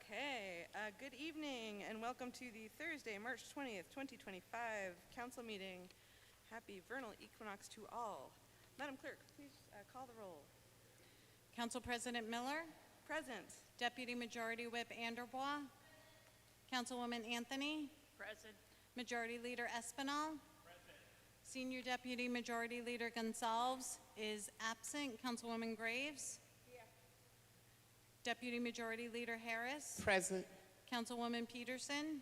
Okay, good evening and welcome to the Thursday, March 20th, 2025 council meeting. Happy vernal equinox to all. Madam Clerk, please call the roll. Council President Miller, Present. Deputy Majority Whip Anderbois, Councilwoman Anthony, Present. Majority Leader Espinal, Senior Deputy Majority Leader Gonsalves is absent. Councilwoman Graves, Deputy Majority Leader Harris, Present. Councilwoman Peterson,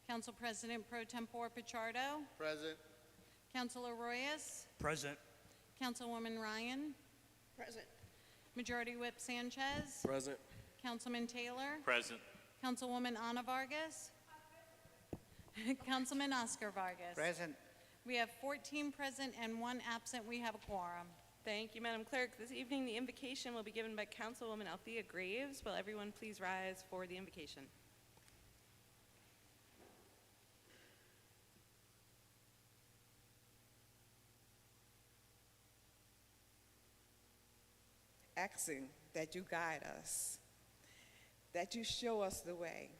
Council President Pro Tempore Pichardo, Present. Councilor Royas, Present. Councilwoman Ryan, Present. Majority Whip Sanchez, Present. Councilman Taylor, Present. Councilwoman Ana Vargas, Councilman Oscar Vargas. Present. We have 14 present and 1 absent. We have a quorum. Thank you, Madam Clerk. This evening, the invocation will be given by Councilwoman Althea Graves. Will everyone please rise for the invocation? Asking that you guide us, that you show us the way,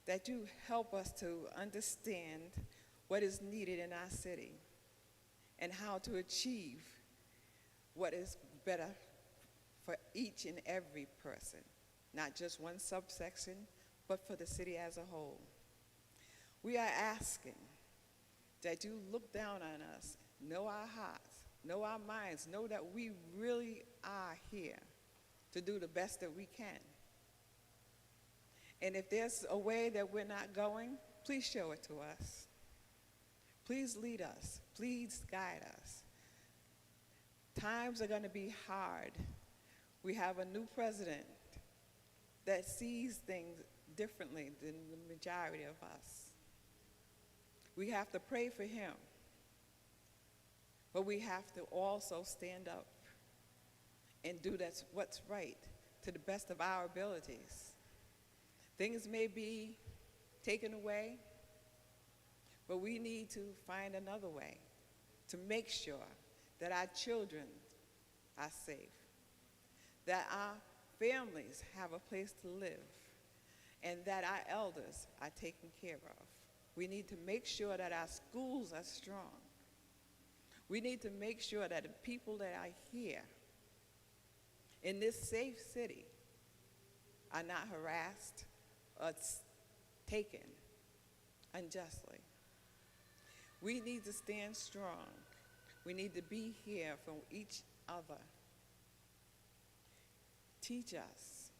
that you help us to understand what is needed in our city and how to achieve what is better for each and every person, not just one subsection, but for the city as a whole. We are asking that you look down on us, know our hearts, know our minds, know that we really are here to do the best that we can. And if there's a way that we're not going, please show it to us. Please lead us. Please guide us. Times are going to be hard. We have a new president that sees things differently than the majority of us. We have to pray for him. But we have to also stand up and do what's right to the best of our abilities. Things may be taken away, but we need to find another way to make sure that our children are safe, that our families have a place to live, and that our elders are taken care of. We need to make sure that our schools are strong. We need to make sure that the people that are here in this safe city are not harassed or taken unjustly. We need to stand strong. We need to be here for each other. Teach us,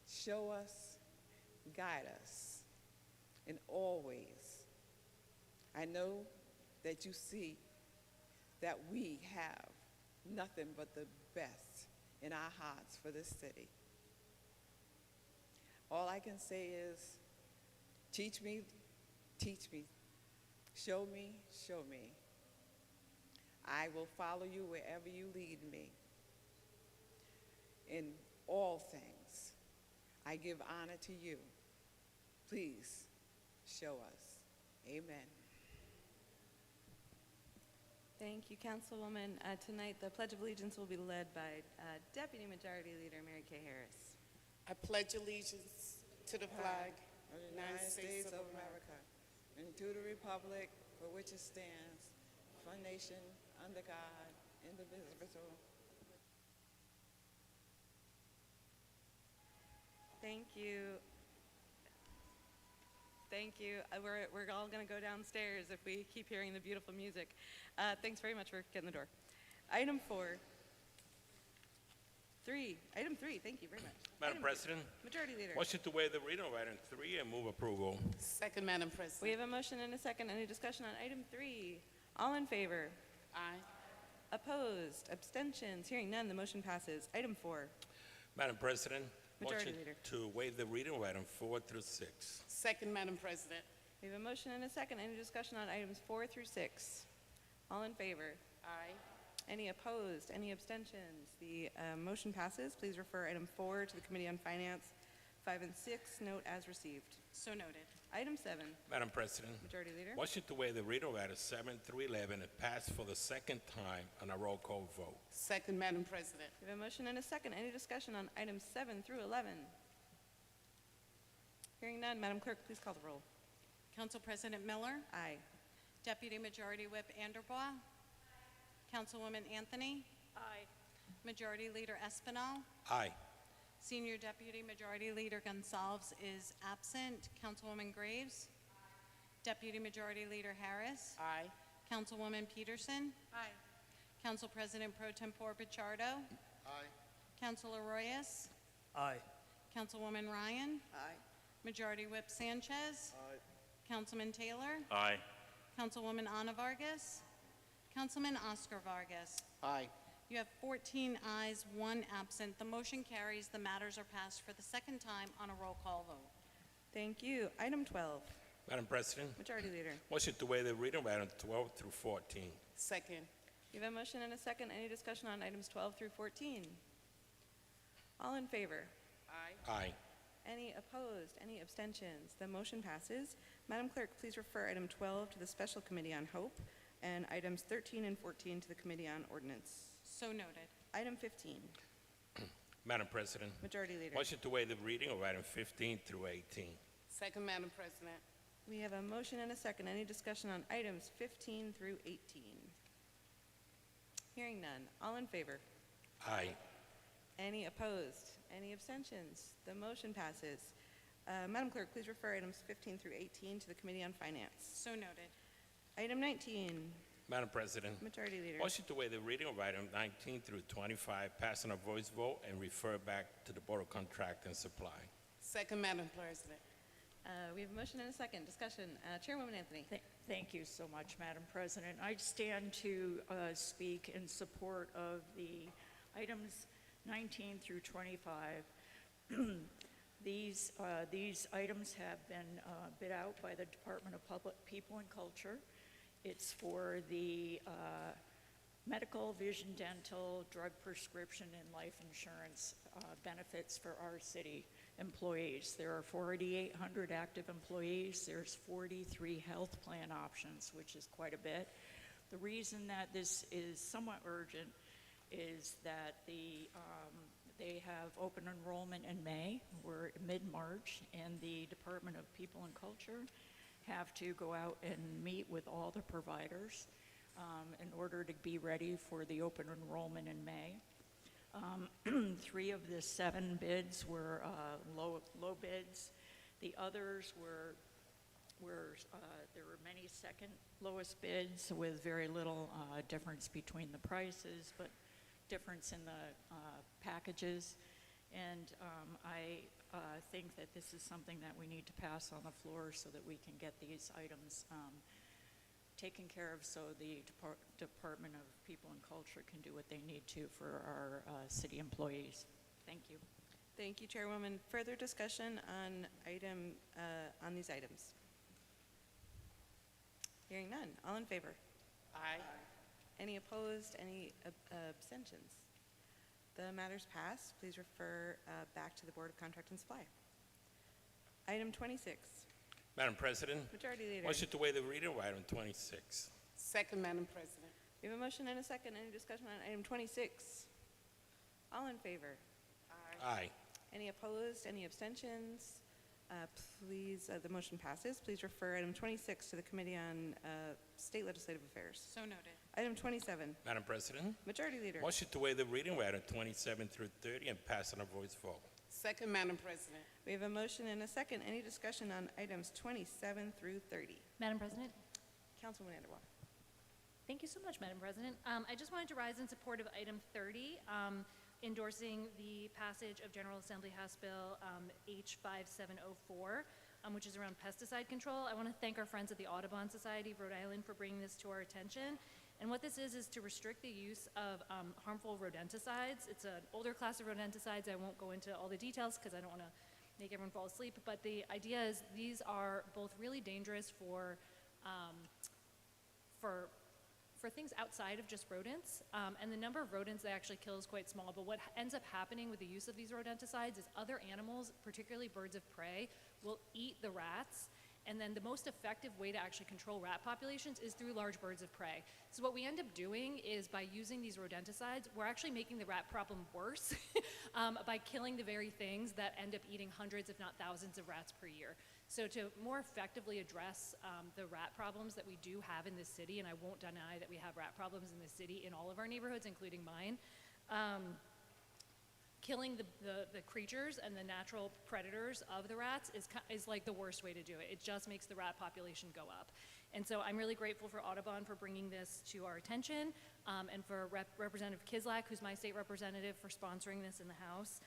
show us, guide us in all ways. I know that you see that we have nothing but the best in our hearts for this city. All I can say is, teach me, show me, show me. I will follow you wherever you lead me. In all things, I give honor to you. Please show us. Amen. Thank you, Councilwoman. Tonight, the Pledge of Allegiance will be led by Deputy Majority Leader Mary Kay Harris. I pledge allegiance to the flag of the United States of America and to the republic for which it stands, one nation, under God, indivisible. Thank you. Thank you. We're all going to go downstairs if we keep hearing the beautiful music. Thanks very much for getting the door. Item 3, thank you very much. Madam President, Majority Leader. motion to waive the reading of item 3 and move approval. Second, Madam President. We have a motion and a second. Any discussion on item 3? All in favor? Aye. Opposed? Abstentions? Hearing none, the motion passes. Item 4. Madam President, Majority motion Leader. to waive the reading of item 4 through 6. Second, Madam President. We have a motion and a second. Any discussion on items 4 through 6? All in favor? Aye. Any opposed? Any abstentions? The motion passes. Please refer item 4 to the Committee on Finance. 5 and 6, note as received. So noted. Item 7, Madam President, Majority Leader. motion to waive the reading of items 7 through 11 and pass for the second time on a roll call vote. Second, Madam President. We have a motion and a second. Any discussion on items 7 through 11? Hearing none, Madam Clerk, please call the roll. Council President Miller, Aye. Deputy Majority Whip Anderbaugh, Councilwoman Anthony, Aye. Majority Leader Espinal, Aye. Senior Deputy Majority Leader Gonsalves is absent. Councilwoman Graves, Deputy Majority Leader Harris, Aye. Councilwoman Peterson, Aye. Council President Pro Tempore Pichardo, Aye. Councilor Royas, Aye. Councilwoman Ryan, Aye. Majority Whip Sanchez, Aye. Councilman Taylor, Aye. Councilwoman Ana Vargas, Councilman Oscar Vargas. Aye. You have 14 ayes, 1 absent. The motion carries. The matters are passed for the second time on a roll call vote. Thank you. Item 12, Madam President, Majority Leader. motion to waive the reading of items 12 through 14. Second. We have a motion and a second. Any discussion on items 12 through 14? All in favor? Aye. Aye. Any opposed? Any abstentions? The motion passes. Madam Clerk, please refer item 12 to the Special Committee on Hope and items 13 and 14 to the Committee on Ordinance. So noted. Item 15, Madam President, Majority Leader. motion to waive the reading of items 15 through 18. Second, Madam President. We have a motion and a second. Any discussion on items 15 through 18? Hearing none. All in favor? Aye. Any opposed? Any abstentions? The motion passes. Madam Clerk, please refer items 15 through 18 to the Committee on Finance. So noted. Item 19, Madam President, Majority Leader. motion to waive the reading of item 19 through 25, pass on a voice vote, and refer back to the Board of Contract and Supply. Second, Madam President. We have a motion and a second. Discussion. Chairwoman Anthony. Thank you so much, Madam President. I stand to speak in support of the items 19 through 25. These items have been bid out by the Department of Public People and Culture. It's for the medical, vision, dental, drug prescription, and life insurance benefits for our city employees. There are 4,800 active employees. There's 43 health plan options, which is quite a bit. The reason that this is somewhat urgent is that they have open enrollment in May. We're mid-March, and the Department of People and Culture have to go out and meet with all the providers in order to be ready for the open enrollment in May. 3 of the 7 bids were low bids. The others were there were many second lowest bids with very little difference between the prices, but difference in the packages. And I think that this is something that we need to pass on the floor so that we can get these items taken care of so the Department of People and Culture can do what they need to for our city employees. Thank you. Thank you, Chairwoman. Further discussion on on these items? Hearing none. All in favor? Aye. Any opposed? Any abstentions? The matters passed. Please refer back to the Board of Contract and Supply. Item 26, Madam President, Majority Leader. motion to waive the reading of item 26. Second, Madam President. We have a motion and a second. Any discussion on item 26? All in favor? Aye. Any opposed? Any abstentions? Please, the motion passes. Please refer item 26 to the Committee on State Legislative Affairs. So noted. Item 27, Madam President, Majority Leader. motion to waive the reading of item 27 through 30 and pass on a voice vote. Second, Madam President. We have a motion and a second. Any discussion on items 27 through 30? Madam President, Councilwoman Anderbaugh. thank you so much, Madam President. I just wanted to rise in support of item 30, endorsing the passage of General Assembly House Bill H5704, which is around pesticide control. I want to thank our friends at the Audubon Society of Rhode Island for bringing this to our attention. And what this is to restrict the use of harmful rodenticides. It's an older class of rodenticides. I won't go into all the details because I don't want to make everyone fall asleep. But the idea is these are both really dangerous for things outside of just rodents. And the number of rodents they actually kill is quite small. But what ends up happening with the use of these rodenticides is other animals, particularly birds of prey, will eat the rats. And then the most effective way to actually control rat populations is through large birds of prey. So what we end up doing is by using these rodenticides, we're actually making the rat problem worse by killing the very things that end up eating hundreds, if not thousands of rats per year. So to more effectively address the rat problems that we do have in this city, and I won't deny that we have rat problems in this city in all of our neighborhoods, including mine, killing the creatures and the natural predators of the rats is like the worst way to do it. It just makes the rat population go up. And so I'm really grateful for Audubon for bringing this to our attention, and for Representative Kislak, who's my state representative, for sponsoring this in the House.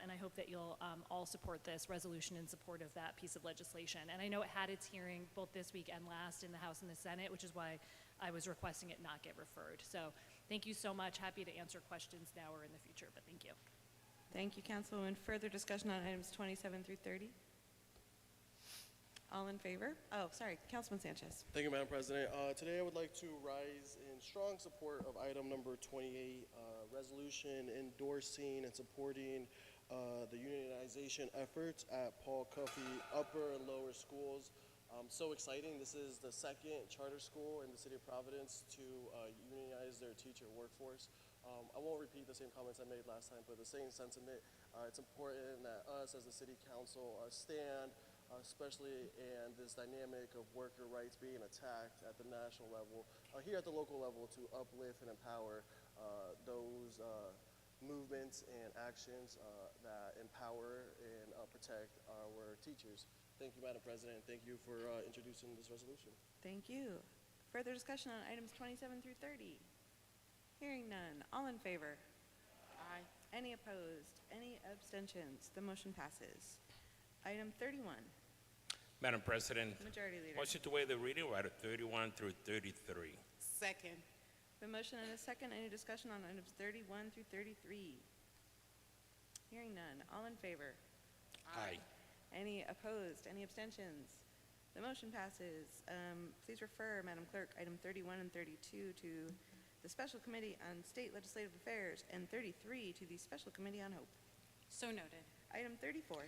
And I hope that you'll all support this resolution in support of that piece of legislation. And I know it had its hearing both this week and last in the House and the Senate, which is why I was requesting it not get referred. So thank you so much. Happy to answer questions now or in the future, but thank you. Thank you, Councilwoman. Further discussion on items 27 through 30? All in favor? Oh, sorry, Councilman Sanchez. Thank you, Madam President. Today I would like to rise in strong support of item number 28, resolution endorsing and supporting the unionization efforts at Paul Cuffey Upper and Lower Schools. So exciting. This is the second charter school in the city of Providence to unionize their teacher workforce. I won't repeat the same comments I made last time, but the same sentiment. It's important that us as the city council stand, especially in this dynamic of worker rights being attacked at the national level, here at the local level, to uplift and empower those movements and actions that empower and protect our teachers. Thank you, Madam President, and thank you for introducing this resolution. Thank you. Further discussion on items 27 through 30? Hearing none. All in favor? Aye. Any opposed? Any abstentions? The motion passes. Item 31, Madam President, Majority Leader. motion to waive the reading of item 31 through 33. Second. The motion and a second. Any discussion on items 31 through 33? Hearing none. All in favor? Aye. Any opposed? Any abstentions? The motion passes. Please refer, Madam Clerk, item 31 and 32 to the Special Committee on State Legislative Affairs, and 33 to the Special Committee on Hope. So noted. Item 34,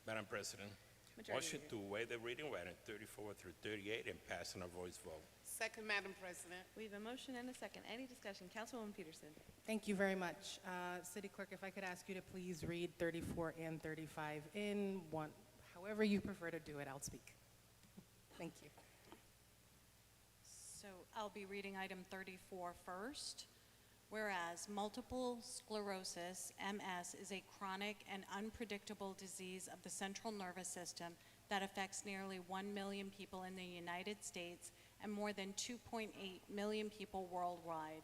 Madam President, Majority motion Leader. to waive the reading of item 34 through 38 and pass on a voice vote. Second, Madam President. We have a motion and a second. Any discussion? Councilwoman Peterson. Thank you very much. City Clerk, if I could ask you to please read 34 and 35 in one, however you prefer to do it, I'll speak. Thank you. So I'll be reading item 34 first. Whereas multiple sclerosis, MS, is a chronic and unpredictable disease of the central nervous system that affects nearly 1 million people in the United States and more than 2.8 million people worldwide.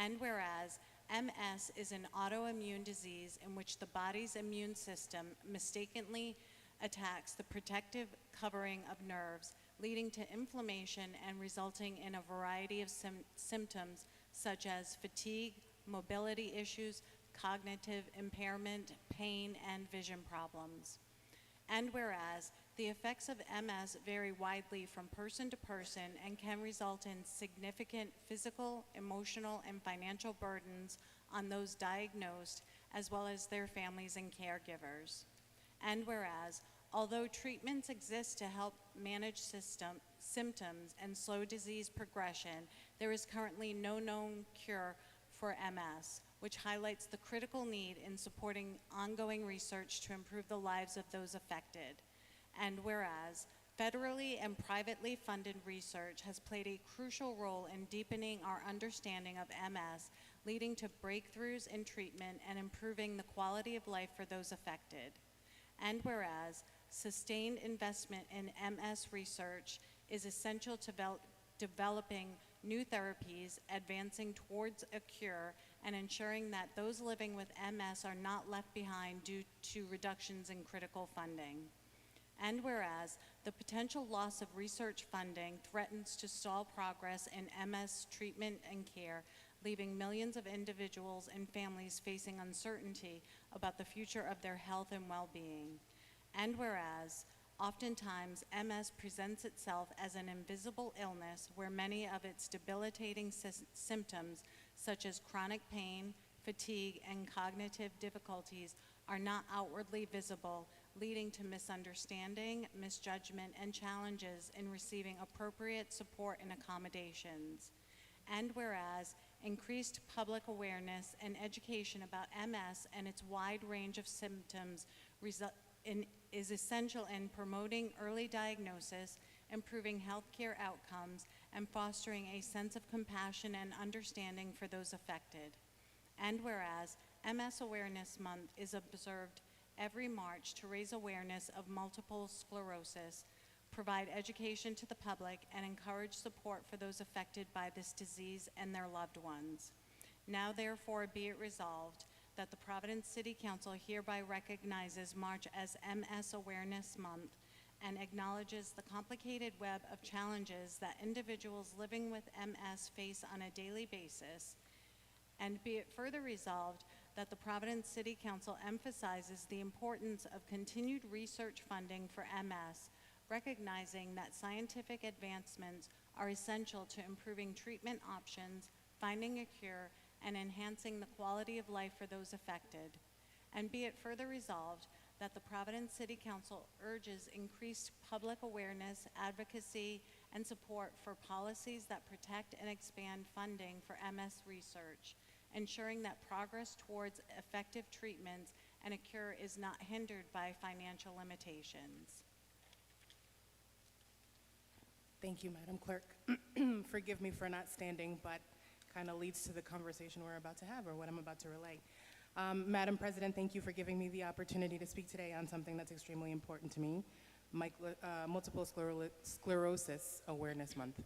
And whereas MS is an autoimmune disease in which the body's immune system mistakenly attacks the protective covering of nerves, leading to inflammation and resulting in a variety of symptoms such as fatigue, mobility issues, cognitive impairment, pain, and vision problems. And whereas the effects of MS vary widely from person to person and can result in significant physical, emotional, and financial burdens on those diagnosed, as well as their families and caregivers. And whereas, although treatments exist to help manage symptoms and slow disease progression, there is currently no known cure for MS, which highlights the critical need in supporting ongoing research to improve the lives of those affected. And whereas, federally and privately funded research has played a crucial role in deepening our understanding of MS, leading to breakthroughs in treatment and improving the quality of life for those affected. And whereas, sustained investment in MS research is essential to developing new therapies, advancing towards a cure, and ensuring that those living with MS are not left behind due to reductions in critical funding. And whereas the potential loss of research funding threatens to stall progress in MS treatment and care, leaving millions of individuals and families facing uncertainty about the future of their health and well-being. And whereas, oftentimes MS presents itself as an invisible illness where many of its debilitating symptoms, such as chronic pain, fatigue, and cognitive difficulties, are not outwardly visible, leading to misunderstanding, misjudgment, and challenges in receiving appropriate support and accommodations. And whereas increased public awareness and education about MS and its wide range of symptoms is essential in promoting early diagnosis, improving healthcare outcomes, and fostering a sense of compassion and understanding for those affected. And whereas MS Awareness Month is observed every March to raise awareness of multiple sclerosis, provide education to the public, and encourage support for those affected by this disease and their loved ones. Now therefore be it resolved that the Providence City Council hereby recognizes March as MS Awareness Month and acknowledges the complicated web of challenges that individuals living with MS face on a daily basis. And be it further resolved that the Providence City Council emphasizes the importance of continued research funding for MS, recognizing that scientific advancements are essential to improving treatment options, finding a cure, and enhancing the quality of life for those affected. And be it further resolved that the Providence City Council urges increased public awareness, advocacy, and support for policies that protect and expand funding for MS research, ensuring that progress towards effective treatments and a cure is not hindered by financial limitations. Thank you, Madam Clerk. Forgive me for not standing, but kind of leads to the conversation we're about to have or what I'm about to relay. Madam President, thank you for giving me the opportunity to speak today on something that's extremely important to me, Multiple Sclerosis Awareness Month.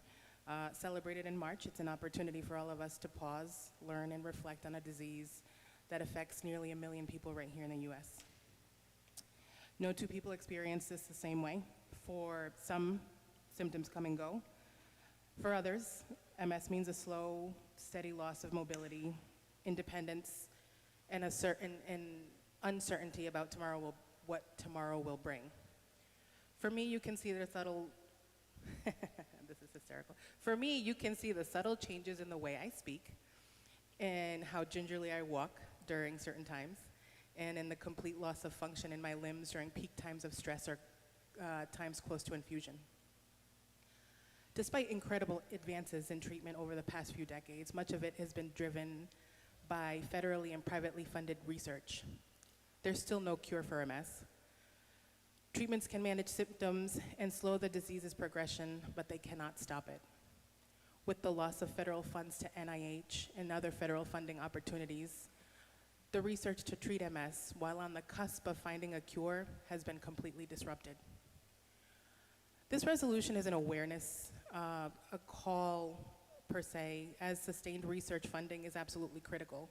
Celebrated in March, it's an opportunity for all of us to pause, learn, and reflect on a disease that affects nearly 1 million people right here in the US. No two people experience this the same way. For some, symptoms come and go. For others, MS means a slow, steady loss of mobility, independence, and uncertainty about what tomorrow will bring. For me, you can see the subtle, this is hysterical. For me, you can see the subtle changes in the way I speak and how gingerly I walk during certain times, and in the complete loss of function in my limbs during peak times of stress or times close to infusion. Despite incredible advances in treatment over the past few decades, much of it has been driven by federally and privately funded research. There's still no cure for MS. Treatments can manage symptoms and slow the disease's progression, but they cannot stop it. With the loss of federal funds to NIH and other federal funding opportunities, the research to treat MS, while on the cusp of finding a cure, has been completely disrupted. This resolution is an awareness, a call per se, as sustained research funding is absolutely critical.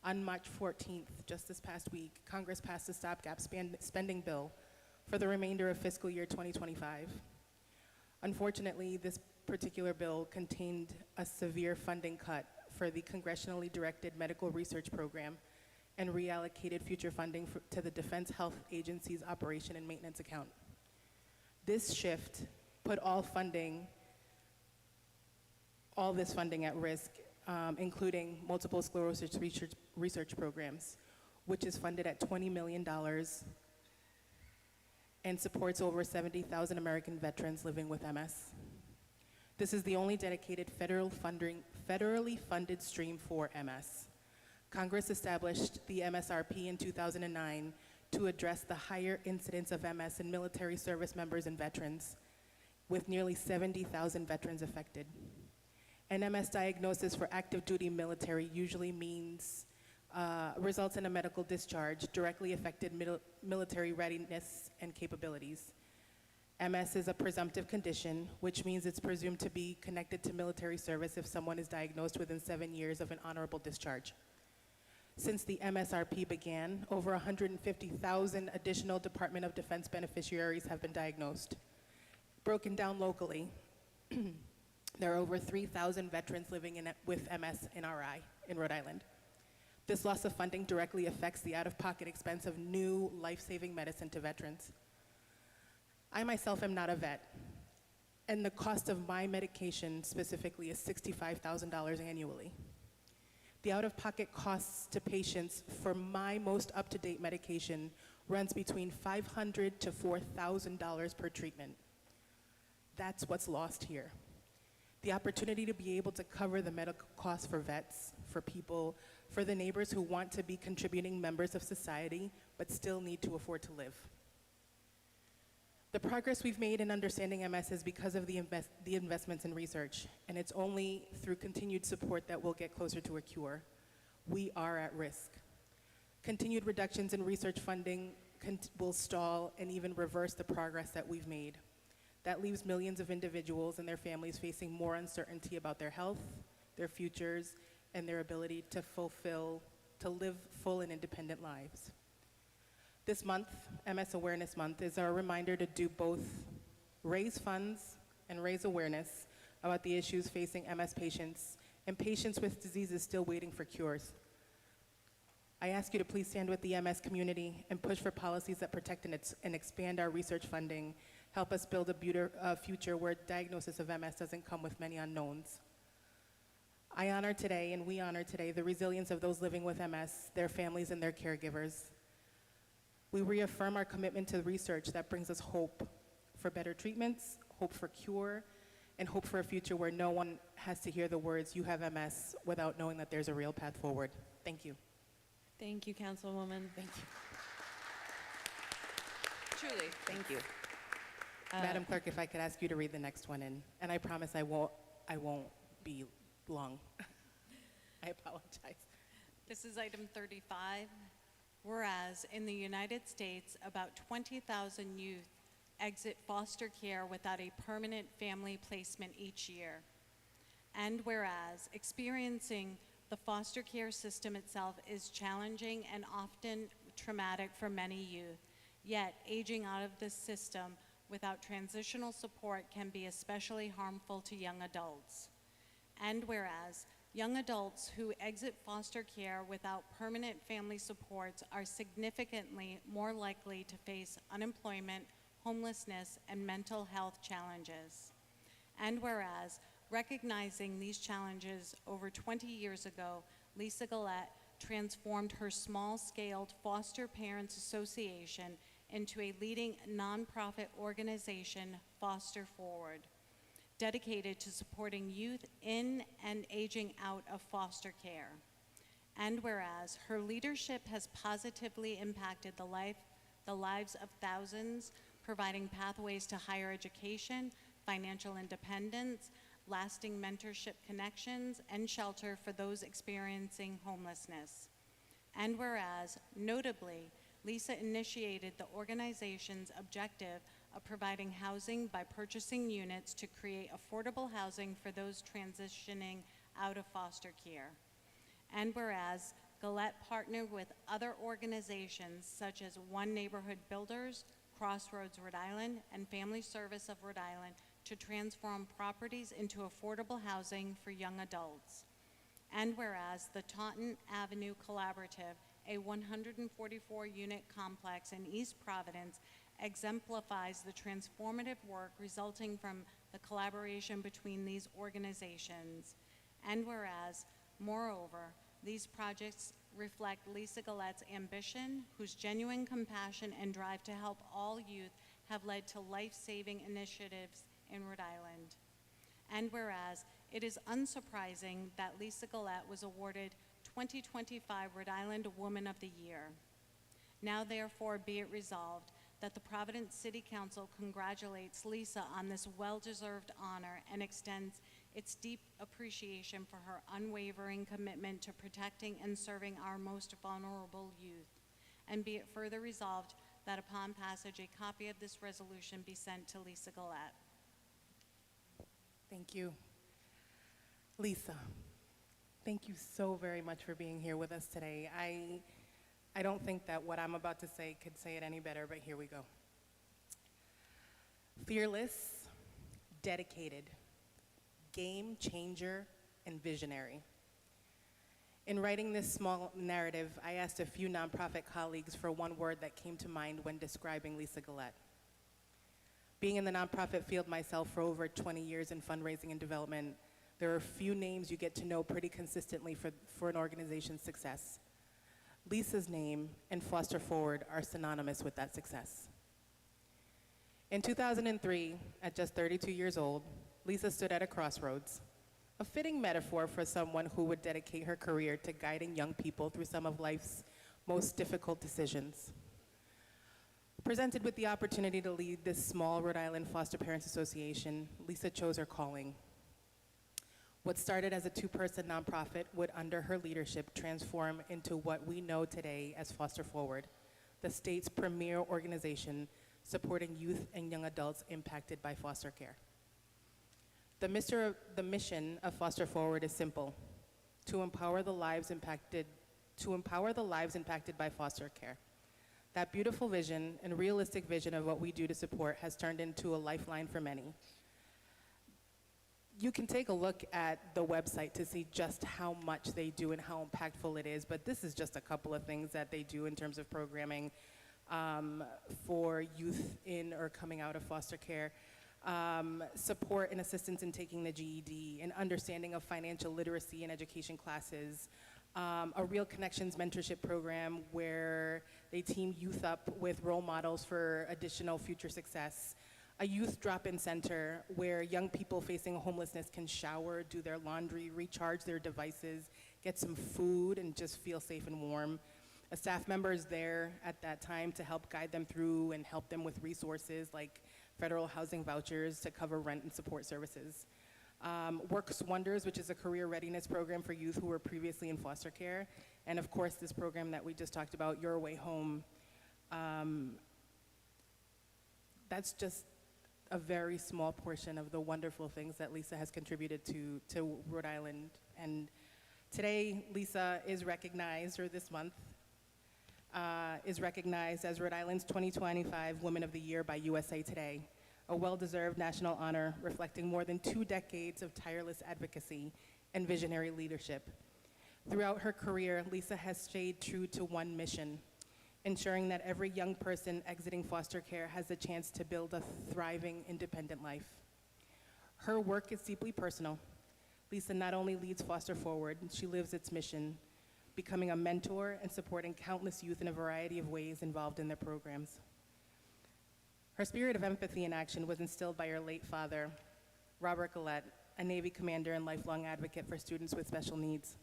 On March 14th, just this past week, Congress passed a stopgap spending bill for the remainder of fiscal year 2025. Unfortunately, this particular bill contained a severe funding cut for the congressionally directed medical research program and reallocated future funding to the Defense Health Agency's operation and maintenance account. This shift put all this funding at risk, including multiple sclerosis research programs, which is funded at $20 million and supports over 70,000 American veterans living with MS. This is the only dedicated federally funded stream for MS. Congress established the MSRP in 2009 to address the higher incidence of MS in military service members and veterans, with nearly 70,000 veterans affected. An MS diagnosis for active duty military usually results in a medical discharge, directly affected military readiness and capabilities. MS is a presumptive condition, which means it's presumed to be connected to military service if someone is diagnosed within 7 years of an honorable discharge. Since the MSRP began, over 150,000 additional Department of Defense beneficiaries have been diagnosed. Broken down locally, there are over 3,000 veterans living with MS in RI in Rhode Island. This loss of funding directly affects the out-of-pocket expense of new life-saving medicine to veterans. I myself am not a vet, and the cost of my medication specifically is $65,000 annually. The out-of-pocket costs to patients for my most up-to-date medication runs between $500 to $4,000 per treatment. That's what's lost here. The opportunity to be able to cover the medical costs for vets, for people, for the neighbors who want to be contributing members of society but still need to afford to live. The progress we've made in understanding MS is because of the investments in research, and it's only through continued support that we'll get closer to a cure. We are at risk. Continued reductions in research funding will stall and even reverse the progress that we've made. That leaves millions of individuals and their families facing more uncertainty about their health, their futures, and their ability to live full and independent lives. This month, MS Awareness Month, is our reminder to do both raise funds and raise awareness about the issues facing MS patients and patients with diseases still waiting for cures. I ask you to please stand with the MS community and push for policies that protect and expand our research funding, help us build a future where diagnosis of MS doesn't come with many unknowns. I honor today, and we honor today, the resilience of those living with MS, their families, and their caregivers. We reaffirm our commitment to research that brings us hope for better treatments, hope for cure, and hope for a future where no one has to hear the words, "You have MS," without knowing that there's a real path forward. Thank you. Thank you, Councilwoman. Thank you. Truly, thank you. Madam Clerk, if I could ask you to read the next one in, and I promise I won't be long. I apologize. This is item 35. Whereas in the United States, about 20,000 youth exit foster care without a permanent family placement each year. And whereas experiencing the foster care system itself is challenging and often traumatic for many youth, yet aging out of this system without transitional support can be especially harmful to young adults. And whereas young adults who exit foster care without permanent family supports are significantly more likely to face unemployment, homelessness, and mental health challenges. And whereas, recognizing these challenges over 20 years ago, Lisa Gillette transformed her small-scaled Foster Parents Association into a leading nonprofit organization, Foster Forward, dedicated to supporting youth in and aging out of foster care. And whereas her leadership has positively impacted the lives of thousands, providing pathways to higher education, financial independence, lasting mentorship connections, and shelter for those experiencing homelessness. And whereas, notably, Lisa initiated the organization's objective of providing housing by purchasing units to create affordable housing for those transitioning out of foster care. And whereas Gillette partnered with other organizations such as One Neighborhood Builders, Crossroads Rhode Island, and Family Service of Rhode Island to transform properties into affordable housing for young adults. And whereas the Taunton Avenue Collaborative, a 144-unit complex in East Providence, exemplifies the transformative work resulting from the collaboration between these organizations. And whereas, moreover, these projects reflect Lisa Gillette's ambition, whose genuine compassion and drive to help all youth have led to life-saving initiatives in Rhode Island. And whereas, it is unsurprising that Lisa Gillette was awarded 2025 Rhode Island Woman of the Year. Now therefore be it resolved that the Providence City Council congratulates Lisa on this well-deserved honor and extends its deep appreciation for her unwavering commitment to protecting and serving our most vulnerable youth. And be it further resolved that upon passage, a copy of this resolution be sent to Lisa Gillette. Thank you. Lisa, thank you so very much for being here with us today. I don't think that what I'm about to say could say it any better, but here we go. Fearless, dedicated, game changer, and visionary. In writing this small narrative, I asked a few nonprofit colleagues for one word that came to mind when describing Lisa Gillette. Being in the nonprofit field myself for over 20 years in fundraising and development, there are a few names you get to know pretty consistently for an organization's success. Lisa's name and Foster Forward are synonymous with that success. In 2003, at just 32 years old, Lisa stood at a crossroads, a fitting metaphor for someone who would dedicate her career to guiding young people through some of life's most difficult decisions. Presented with the opportunity to lead this small Rhode Island Foster Parents Association, Lisa chose her calling. What started as a two-person nonprofit would, under her leadership, transform into what we know today as Foster Forward, the state's premier organization supporting youth and young adults impacted by foster care. The mission of Foster Forward is simple: to empower the lives impacted by foster care. That beautiful vision and realistic vision of what we do to support has turned into a lifeline for many. You can take a look at the website to see just how much they do and how impactful it is, but this is just a couple of things that they do in terms of programming for youth in or coming out of foster care. Support and assistance in taking the GED, an understanding of financial literacy and education classes, a Real Connections mentorship program where they team youth up with role models for additional future success, a youth drop-in center where young people facing homelessness can shower, do their laundry, recharge their devices, get some food, and just feel safe and warm. A staff member is there at that time to help guide them through and help them with resources like federal housing vouchers to cover rent and support services. Works Wonders, which is a career readiness program for youth who were previously in foster care. And of course, this program that we just talked about, Your Way Home. That's just a very small portion of the wonderful things that Lisa has contributed to Rhode Island. And today, Lisa is recognized, or this month, is recognized as Rhode Island's 2025 Woman of the Year by USA Today, a well-deserved national honor reflecting more than 2 decades of tireless advocacy and visionary leadership. Throughout her career, Lisa has stayed true to one mission: ensuring that every young person exiting foster care has the chance to build a thriving, independent life. Her work is deeply personal. Lisa not only leads Foster Forward, she lives its mission, becoming a mentor and supporting countless youth in a variety of ways involved in their programs. Her spirit of empathy and action was instilled by her late father, Robert Gillette, a Navy commander and lifelong advocate for students with special needs.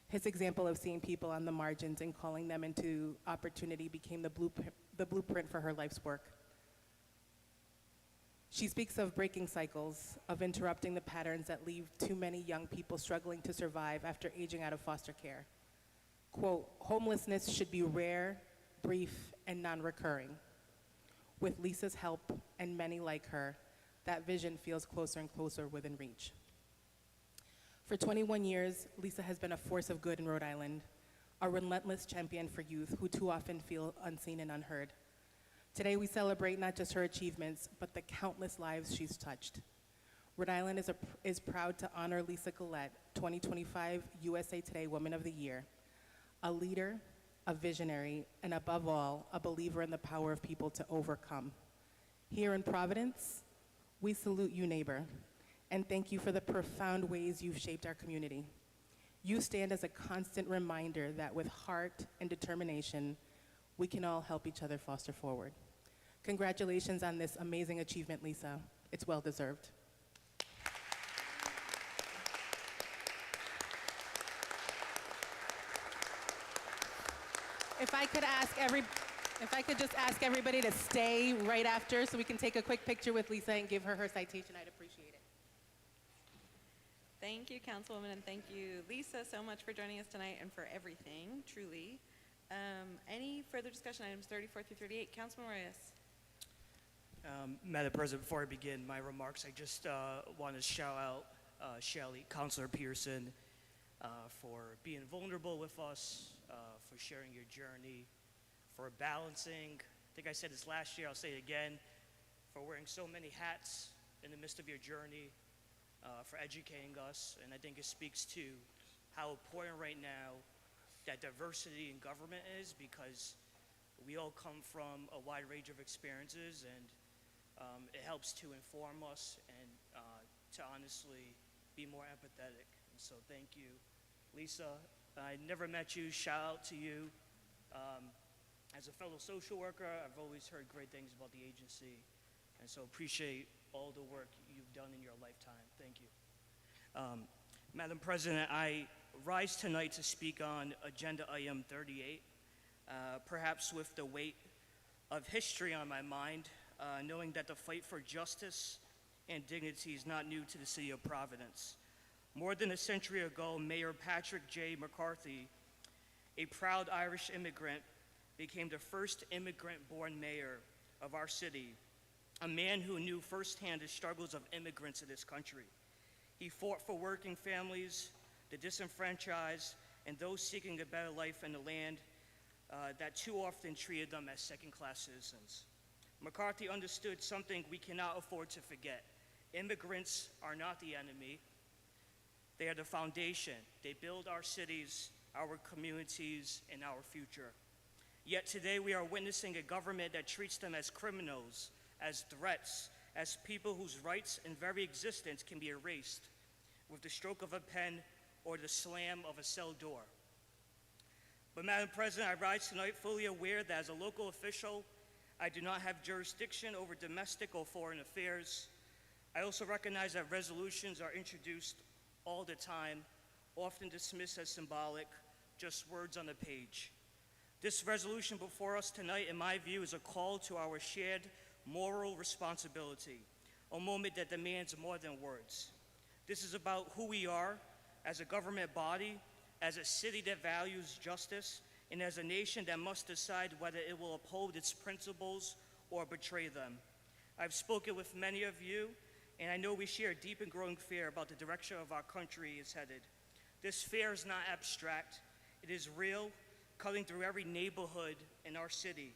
His example of seeing people on the margins and calling them into opportunity became the blueprint for her life's work. She speaks of breaking cycles, of interrupting the patterns that leave too many young people struggling to survive after aging out of foster care. Quote, "Homelessness should be rare, brief, and non-recurring. With Lisa's help and many like her, that vision feels closer and closer within reach." For 21 years, Lisa has been a force of good in Rhode Island, a relentless champion for youth who too often feel unseen and unheard. Today, we celebrate not just her achievements, but the countless lives she's touched. Rhode Island is proud to honor Lisa Gillette, 2025 USA Today Woman of the Year, a leader, a visionary, and above all, a believer in the power of people to overcome. Here in Providence, we salute you, neighbor, and thank you for the profound ways you've shaped our community. You stand as a constant reminder that with heart and determination, we can all help each other foster forward. Congratulations on this amazing achievement, Lisa. It's well-deserved. If I could just ask everybody to stay right after so we can take a quick picture with Lisa and give her her citation, I'd appreciate it. Thank you, Councilwoman, and thank you, Lisa, so much for joining us tonight and for everything, truly. Any further discussion, items 34 through 38? Councilman Reyes. Madam President, before I begin my remarks, I just want to shout out Shelley, Councilor Pearson, for being vulnerable with us, for sharing your journey, for balancing, I think I said this last year, I'll say it again, for wearing so many hats in the midst of your journey, for educating us, and I think it speaks to how important right now that diversity in government is, because we all come from a wide range of experiences, and it helps to inform us and to honestly be more empathetic. And so thank you. Lisa, I never met you, shout out to you. As a fellow social worker, I've always heard great things about the agency, and so appreciate all the work you've done in your lifetime. Thank you. Madam President, I rise tonight to speak on Agenda Item 38, perhaps with the weight of history on my mind, knowing that the fight for justice and dignity is not new to the city of Providence. More than a century ago, Mayor Patrick J. McCarthy, a proud Irish immigrant, became the first immigrant-born mayor of our city, a man who knew firsthand the struggles of immigrants in this country. He fought for working families, the disenfranchised, and those seeking a better life in the land that too often treated them as second-class citizens. McCarthy understood something we cannot afford to forget. Immigrants are not the enemy. They are the foundation. They build our cities, our communities, and our future. Yet today we are witnessing a government that treats them as criminals, as threats, as people whose rights and very existence can be erased with the stroke of a pen or the slam of a cell door. But Madam President, I rise tonight fully aware that as a local official, I do not have jurisdiction over domestic or foreign affairs. I also recognize that resolutions are introduced all the time, often dismissed as symbolic, just words on the page. This resolution before us tonight, in my view, is a call to our shared moral responsibility, a moment that demands more than words. This is about who we are as a government body, as a city that values justice, and as a nation that must decide whether it will uphold its principles or betray them. I've spoken with many of you, and I know we share a deep and growing fear about the direction of our country is headed. This fear is not abstract. It is real, cutting through every neighborhood in our city.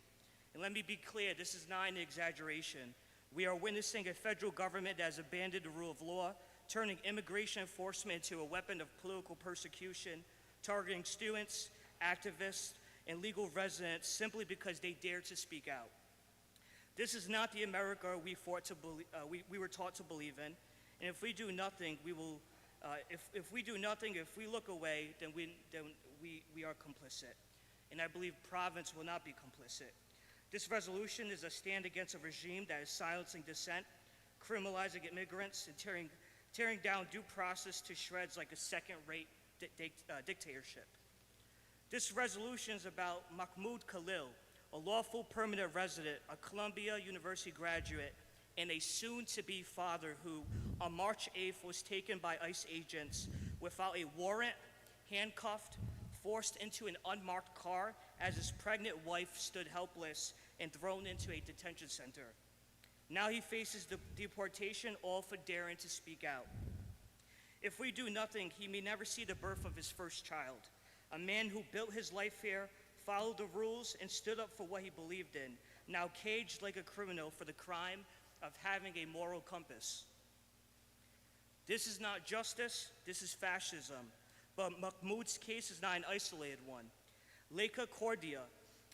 And let me be clear, this is not an exaggeration. We are witnessing a federal government that has abandoned the rule of law, turning immigration enforcement into a weapon of political persecution, targeting students, activists, and legal residents simply because they dare to speak out. This is not the America we were taught to believe in, and if we do nothing, if we look away, then we are complicit. And I believe Providence will not be complicit. This resolution is a stand against a regime that is silencing dissent, criminalizing immigrants, and tearing down due process to shreds like a second-rate dictatorship. This resolution is about Mahmoud Khalil, a lawful permanent resident, a Columbia University graduate, and a soon-to-be father who, on March 8th, was taken by ICE agents without a warrant, handcuffed, forced into an unmarked car as his pregnant wife stood helpless and thrown into a detention center. Now he faces deportation, all for daring to speak out. If we do nothing, he may never see the birth of his first child, a man who built his life here, followed the rules, and stood up for what he believed in, now caged like a criminal for the crime of having a moral compass. This is not justice, this is fascism. But Mahmoud's case is not an isolated one. Leika Cordia,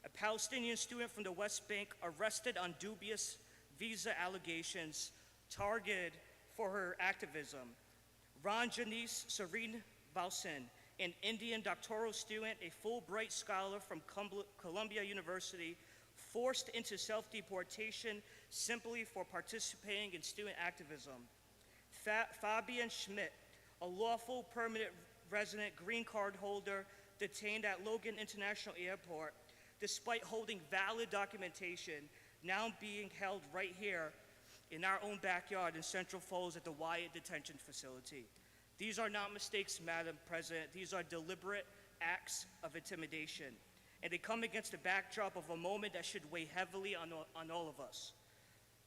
a Palestinian student from the West Bank, arrested on dubious visa allegations, targeted for her activism. Ranjanice Serene Balsin, an Indian doctoral student, a Fulbright scholar from Columbia University, forced into self-deportation simply for participating in student activism. Fabian Schmidt, a lawful permanent resident green card holder, detained at Logan International Airport, despite holding valid documentation, now being held right here in our own backyard in Central Falls at the Wyatt Detention Facility. These are not mistakes, Madam President. These are deliberate acts of intimidation, and they come against the backdrop of a moment that should weigh heavily on all of us.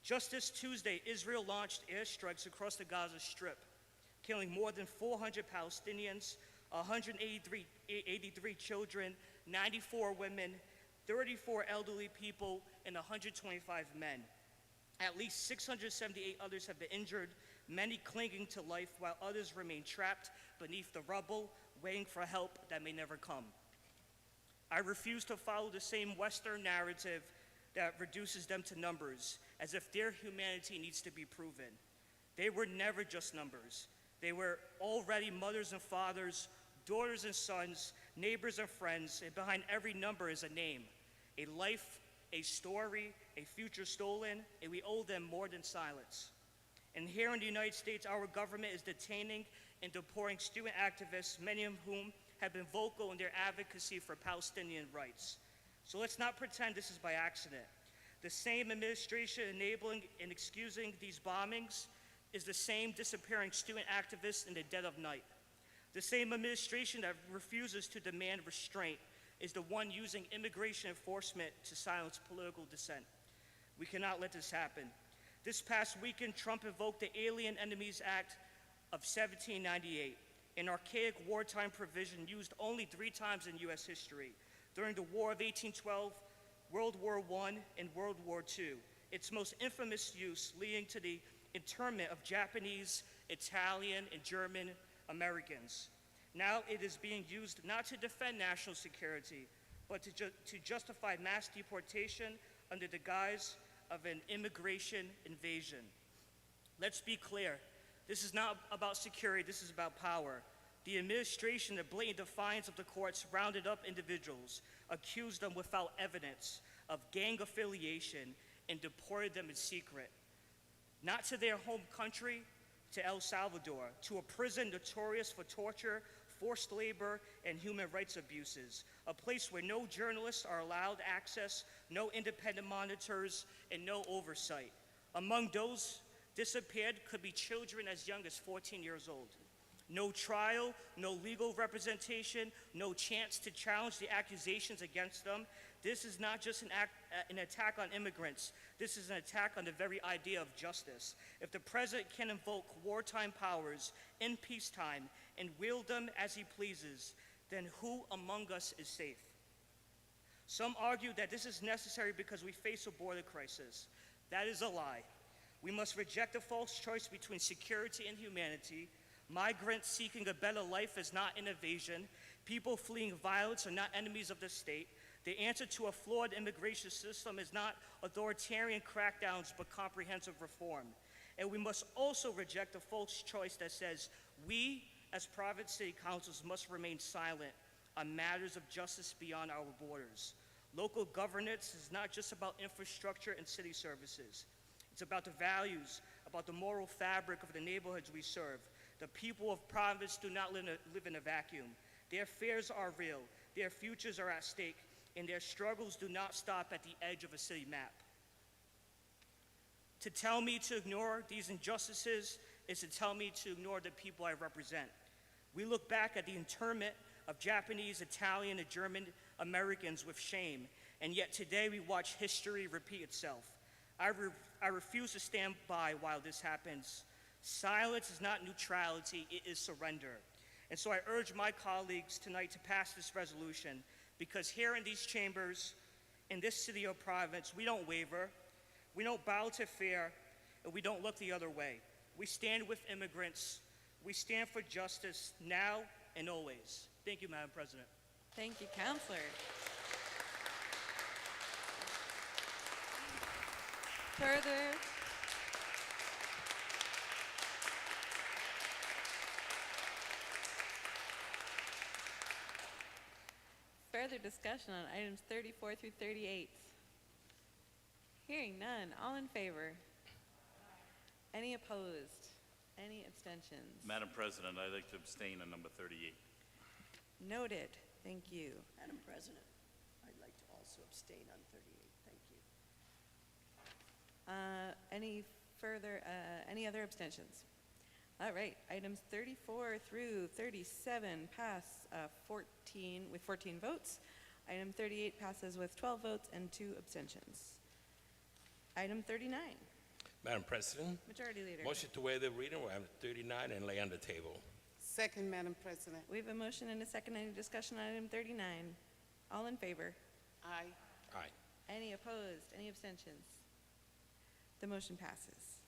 Just this Tuesday, Israel launched airstrikes across the Gaza Strip, killing more than 400 Palestinians, 183 children, 94 women, 34 elderly people, and 125 men. At least 678 others have been injured, many clinging to life, while others remain trapped beneath the rubble, waiting for help that may never come. I refuse to follow the same Western narrative that reduces them to numbers, as if their humanity needs to be proven. They were never just numbers. They were already mothers and fathers, daughters and sons, neighbors, and friends, and behind every number is a name, a life, a story, a future stolen, and we owe them more than silence. And here in the United States, our government is detaining and deporting student activists, many of whom have been vocal in their advocacy for Palestinian rights. So let's not pretend this is by accident. The same administration enabling and excusing these bombings is the same disappearing student activists in the dead of night. The same administration that refuses to demand restraint is the one using immigration enforcement to silence political dissent. We cannot let this happen. This past weekend, Trump invoked the Alien Enemies Act of 1798, an archaic wartime provision used only 3 times in U.S. history, during the War of 1812, World War I, and World War II, its most infamous use leading to the internment of Japanese, Italian, and German Americans. Now it is being used not to defend national security, but to justify mass deportation under the guise of an immigration invasion. Let's be clear, this is not about security, this is about power. The administration, in blatant defiance of the courts, rounded up individuals, accused them without evidence of gang affiliation, and deported them in secret. Not to their home country, to El Salvador, to a prison notorious for torture, forced labor, and human rights abuses, a place where no journalists are allowed access, no independent monitors, and no oversight. Among those disappeared could be children as young as 14 years old. No trial, no legal representation, no chance to challenge the accusations against them. This is not just an attack on immigrants. This is an attack on the very idea of justice. If the president can invoke wartime powers in peacetime and wield them as he pleases, then who among us is safe? Some argue that this is necessary because we face a border crisis. That is a lie. We must reject the false choice between security and humanity. Migrants seeking a better life is not an invasion. People fleeing violence are not enemies of the state. The answer to a flawed immigration system is not authoritarian crackdowns, but comprehensive reform. And we must also reject the false choice that says we, as Providence City Councils, must remain silent on matters of justice beyond our borders. Local governance is not just about infrastructure and city services. It's about the values, about the moral fabric of the neighborhoods we serve. The people of Providence do not live in a vacuum. Their fears are real, their futures are at stake, and their struggles do not stop at the edge of a city map. To tell me to ignore these injustices is to tell me to ignore the people I represent. We look back at the internment of Japanese, Italian, and German Americans with shame, and yet today we watch history repeat itself. I refuse to stand by while this happens. Silence is not neutrality, it is surrender. And so I urge my colleagues tonight to pass this resolution, because here in these chambers, in this city of Providence, we don't waver, we don't bow to fear, and we don't look the other way. We stand with immigrants, we stand for justice now and always. Thank you, Madam President. Thank you, Counselor. Further discussion on items 34 through 38. Hearing none, all in favor? Any opposed? Any abstentions? Madam President, I'd like to abstain on number 38. Noted. Thank you. Madam President, I'd like to also abstain on 38. Thank you. Any other abstentions? All right, items 34 through 37 pass with 14 votes. Item 38 passes with 12 votes and 2 abstentions. Item 39, Madam President, Majority Leader. motion to waive the reading of item 39 and lay on the table. Second, Madam President. We have a motion and a second. Any discussion on item 39? All in favor? Aye. Aye. Any opposed? Any abstentions? The motion passes.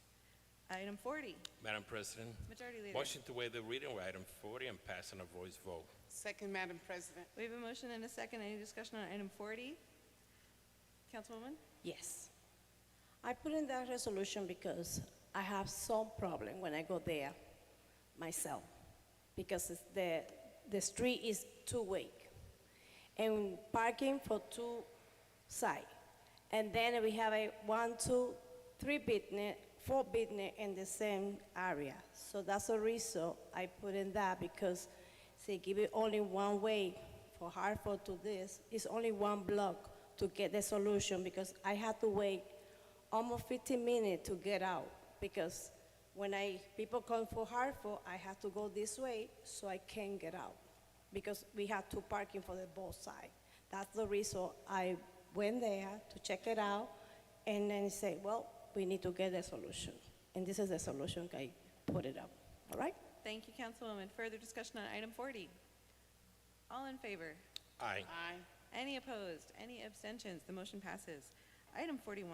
Item 40, Madam President, Majority Leader. motion to waive the reading of item 40 and pass on a voice vote. Second, Madam President. We have a motion and a second. Any discussion on item 40? Councilwoman? Yes. I put in that resolution because I have some problem when I go there myself, because the street is two-way. and parking for two sides. And then we have a 1, 2, 3 business, 4 business in the same area. So that's the reason I put in that, because they give it only one way for Hartford to this. It's only one block to get the solution, because I had to wait almost 15 minutes to get out, because when people come for Hartford, I have to go this way so I can get out, because we have two parking for the both sides. That's the reason I went there to check it out, and then say, well, we need to get a solution. And this is the solution I put it up, all right? Thank you, Councilwoman. Further discussion on item 40? All in favor? Aye. Aye. Any opposed? Any abstentions? The motion passes. Item 41,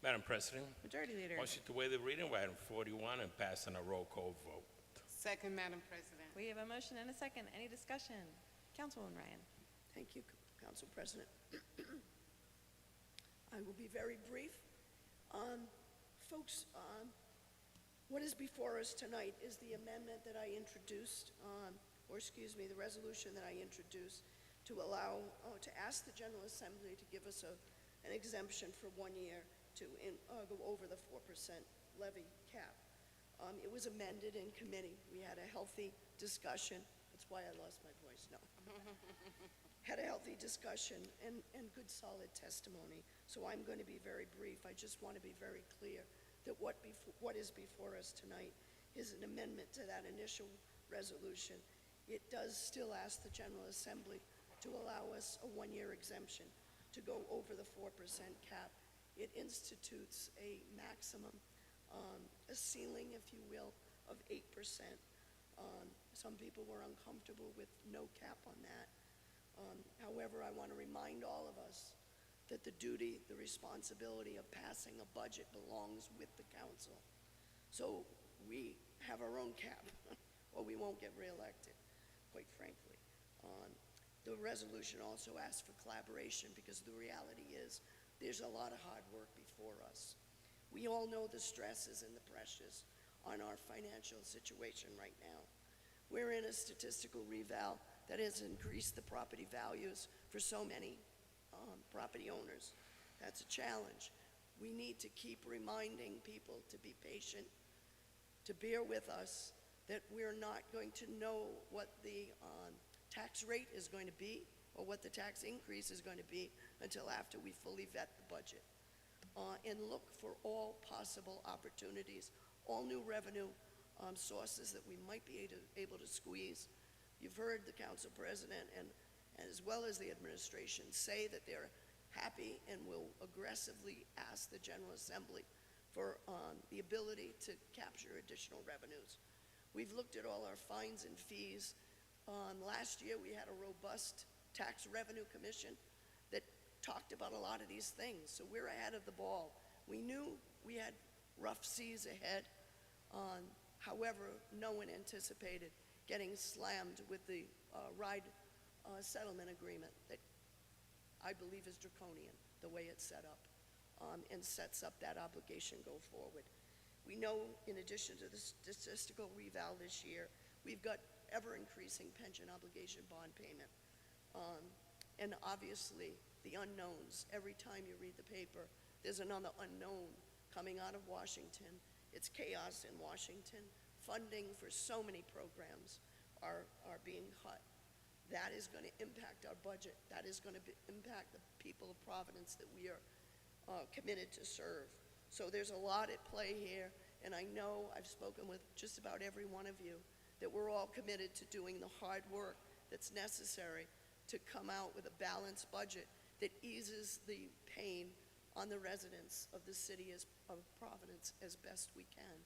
Madam President, Majority Leader. motion to waive the reading of item 41 and pass on a roll call vote. Second, Madam President. We have a motion and a second. Any discussion? Councilwoman Ryan. Thank you, Council President. I will be very brief. Folks, what is before us tonight is the amendment that I introduced, the resolution that I introduced to allow, to ask the General Assembly to give us an exemption for 1 year to go over the 4% levy cap. It was amended in committee. We had a healthy discussion. That's why I lost my voice, no. Had a healthy discussion and good solid testimony. So I'm going to be very brief. I just want to be very clear that what is before us tonight is an amendment to that initial resolution. It does still ask the General Assembly to allow us a 1-year exemption to go over the 4% cap. It institutes a maximum, a ceiling, if you will, of 8%. Some people were uncomfortable with no cap on that. However, I want to remind all of us that the duty, the responsibility of passing a budget belongs with the council. So we have our own cap, or we won't get reelected, quite frankly. The resolution also asks for collaboration, because the reality is there's a lot of hard work before us. We all know the stresses and the pressures on our financial situation right now. We're in a statistical reval that has increased the property values for so many property owners. That's a challenge. We need to keep reminding people to be patient, to bear with us, that we're not going to know what the tax rate is going to be or what the tax increase is going to be until after we fully vet the budget. And look for all possible opportunities, all new revenue sources that we might be able to squeeze. You've heard the council president and as well as the administration say that they're happy and will aggressively ask the General Assembly for the ability to capture additional revenues. We've looked at all our fines and fees. Last year we had a robust tax revenue commission that talked about a lot of these things, so we're ahead of the ball. We knew we had rough seas ahead. However, no one anticipated getting slammed with the ride settlement agreement that I believe is draconian, the way it's set up, and sets up that obligation go forward. We know, in addition to the statistical reval this year, we've got ever-increasing pension obligation bond payment. And obviously, the unknowns. Every time you read the paper, there's another unknown coming out of Washington. It's chaos in Washington. Funding for so many programs are being cut. That is going to impact our budget. That is going to impact the people of Providence that we are committed to serve. So there's a lot at play here, and I know I've spoken with just about every one of you that we're all committed to doing the hard work that's necessary to come out with a balanced budget that eases the pain on the residents of the city of Providence as best we can,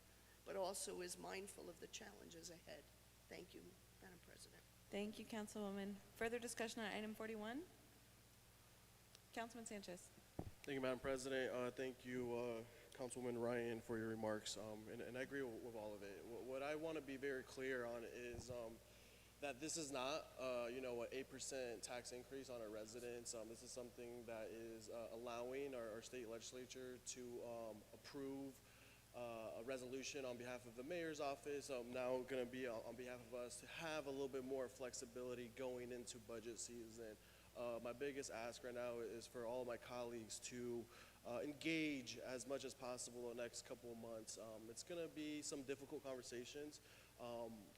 but also is mindful of the challenges ahead. Thank you, Madam President. Thank you, Councilwoman. Further discussion on item 41? Councilman Sanchez. Thank you, Madam President. Thank you, Councilwoman Ryan, for your remarks, and I agree with all of it. What I want to be very clear on is that this is not, an 8% tax increase on our residents. This is something that is allowing our state legislature to approve a resolution on behalf of the mayor's office, now going to be on behalf of us, to have a little bit more flexibility going into budget season. My biggest ask right now is for all of my colleagues to engage as much as possible in the next couple of months. It's going to be some difficult conversations.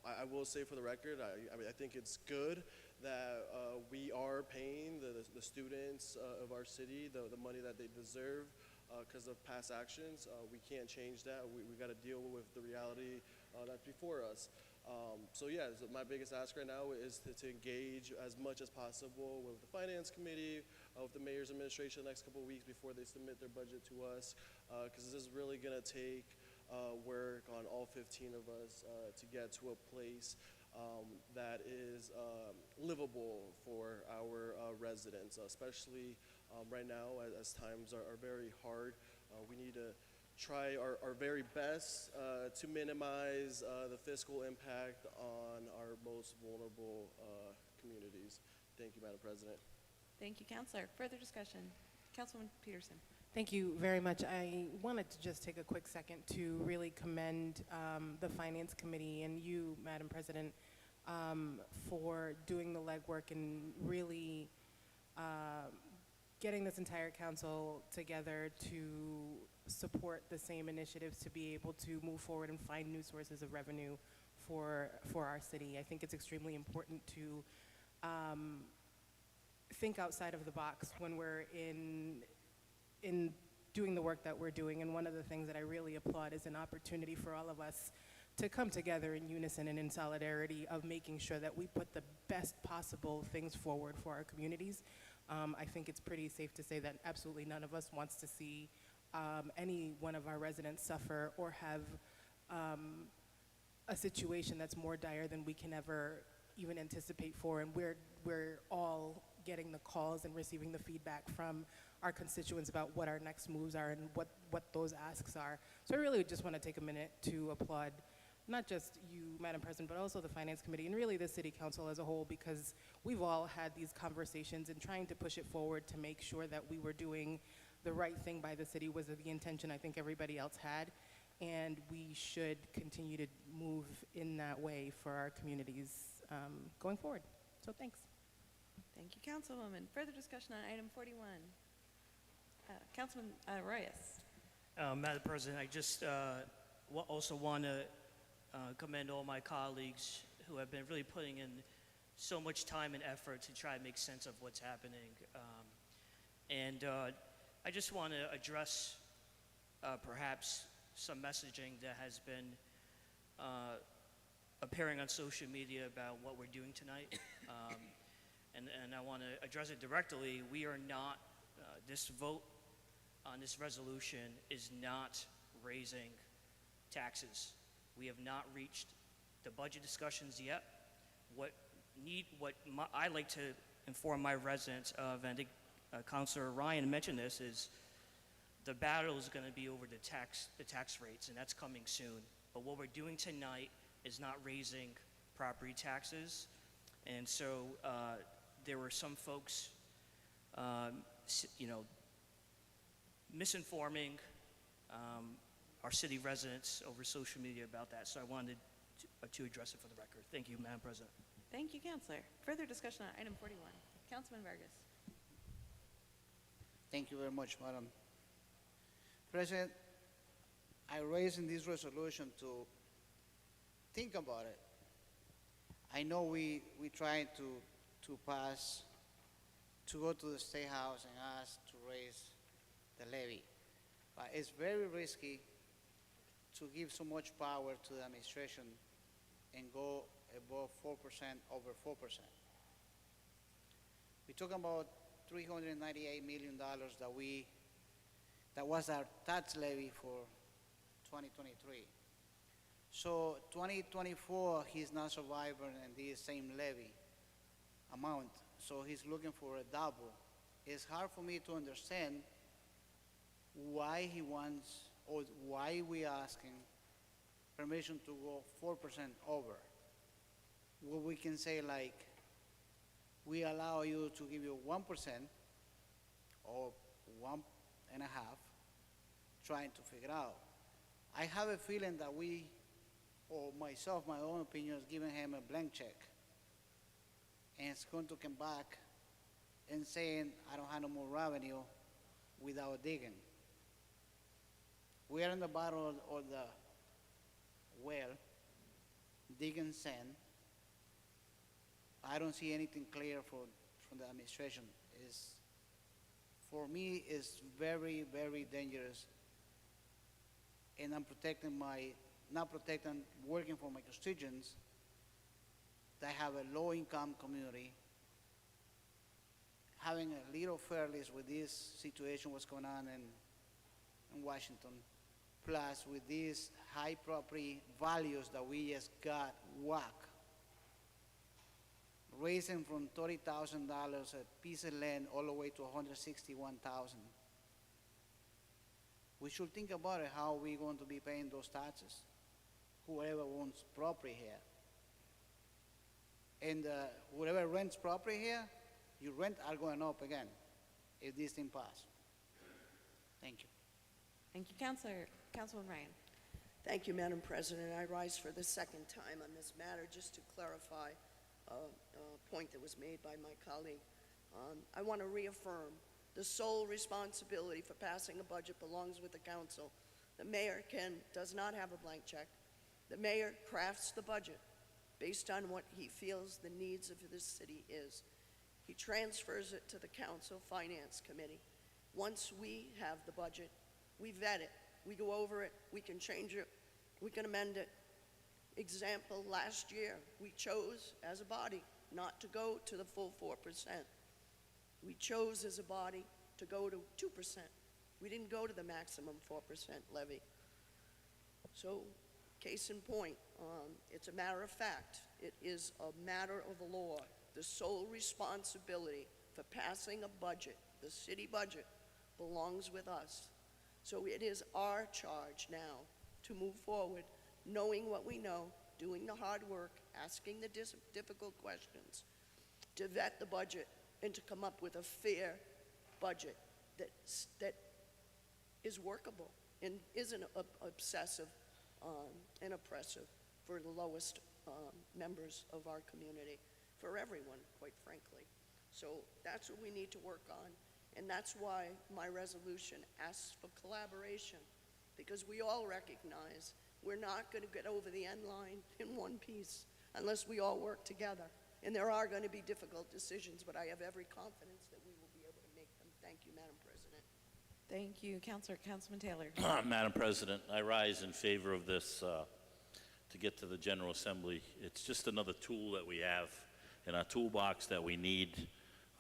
I will say for the record, I mean, I think it's good that we are paying the students of our city the money that they deserve because of past actions. We can't change that. We got to deal with the reality that's before us. So yeah, so my biggest ask right now is to engage as much as possible with the finance committee, with the mayor's administration the next couple of weeks before they submit their budget to us, because this is really going to take work on all 15 of us to get to a place that is livable for our residents, especially right now as times are very hard. We need to try our very best to minimize the fiscal impact on our most vulnerable communities. Thank you, Madam President. Thank you, Counselor. Further discussion? Councilwoman Peterson. Thank you very much. I wanted to just take a quick second to really commend the Finance Committee and you, Madam President, for doing the legwork and really getting this entire council together to support the same initiatives to be able to move forward and find new sources of revenue for our city. I think it's extremely important to think outside of the box when we're in doing the work that we're doing. And one of the things that I really applaud is an opportunity for all of us to come together in unison and in solidarity of making sure that we put the best possible things forward for our communities. I think it's pretty safe to say that absolutely none of us wants to see any one of our residents suffer or have a situation that's more dire than we can ever even anticipate for. And we're all getting the calls and receiving the feedback from our constituents about what our next moves are and what those asks are. So I really just want to take a minute to applaud not just you, Madam President, but also the Finance Committee and really the City Council as a whole, because we've all had these conversations and trying to push it forward to make sure that we were doing the right thing by the city was the intention I think everybody else had, and we should continue to move in that way for our communities going forward. So thanks. Thank you, Councilwoman. Further discussion on item 41. Councilman Royas. Madam President, I just also want to commend all my colleagues who have been really putting in so much time and effort to try to make sense of what's happening. I just want to address perhaps some messaging that has been appearing on social media about what we're doing tonight. And I want to address it directly. We are not, this vote on this resolution is not raising taxes. We have not reached the budget discussions yet. I like to inform my residents of, and I think Councilor Ryan mentioned this, is the battle is going to be over the tax rates, and that's coming soon. But what we're doing tonight is not raising property taxes. And so there were some folks, misinforming our city residents over social media about that. So I wanted to address it for the record. Thank you, Madam President. Thank you, Councilor. Further discussion on item 41. Councilman Vargas. Thank you very much, Madam President. I raise in this resolution to think about it. I know we tried to pass, to go to the State House and ask to raise the levy, but it's very risky to give so much power to the administration and go above 4%, over 4%. We're talking about $398 million that was our tax levy for 2023. So 2024, he's not surviving in the same levy amount, so he's looking for a double. It's hard for me to understand why he wants, or why we asking permission to go 4% over. Well, we can say like, we allow you to give you 1% or 1.5%, trying to figure out. I have a feeling that we, or myself, my own opinion, is giving him a blank check. And it's going to come back and saying, I don't have no more revenue without digging. We are in the bottom of the well, digging sand. I don't see anything clear from the administration. For me, it's very, very dangerous. And I'm working for my constituents that have a low-income community, having a little fairness with this situation, what's going on in Washington, plus with these high property values that we just got whack, raising from $30,000 a piece of land all the way to $161,000. We should think about it, how we're going to be paying those taxes, whoever owns property here. And whoever rents property here, your rent are going up again if this thing passes. Thank you. Thank you, Councilman Ryan. Thank you, Madam President. I rise for the second time on this matter just to clarify a point that was made by my colleague. I want to reaffirm the sole responsibility for passing a budget belongs with the council. The mayor does not have a blank check. The mayor crafts the budget based on what he feels the needs of this city is. He transfers it to the council finance committee. Once we have the budget, we vet it, we go over it, we can change it, we can amend it. Example, last year, we chose as a body not to go to the full 4%. We chose as a body to go to 2%. We didn't go to the maximum 4% levy. So, case in point, it's a matter of fact. It is a matter of law. The sole responsibility for passing a budget, the city budget, belongs with us. So it is our charge now to move forward, knowing what we know, doing the hard work, asking the difficult questions, to vet the budget and to come up with a fair budget that is workable and isn't obsessive and oppressive for the lowest members of our community, for everyone, quite frankly. So that's what we need to work on, and that's why my resolution asks for collaboration, because we all recognize we're not going to get over the end line in one piece unless we all work together. And there are going to be difficult decisions, but I have every confidence that we will be able to make them. Thank you, Madam President. Thank you, Councilman Taylor. Madam President, I rise in favor of this to get to the General Assembly. It's just another tool that we have in our toolbox that we need.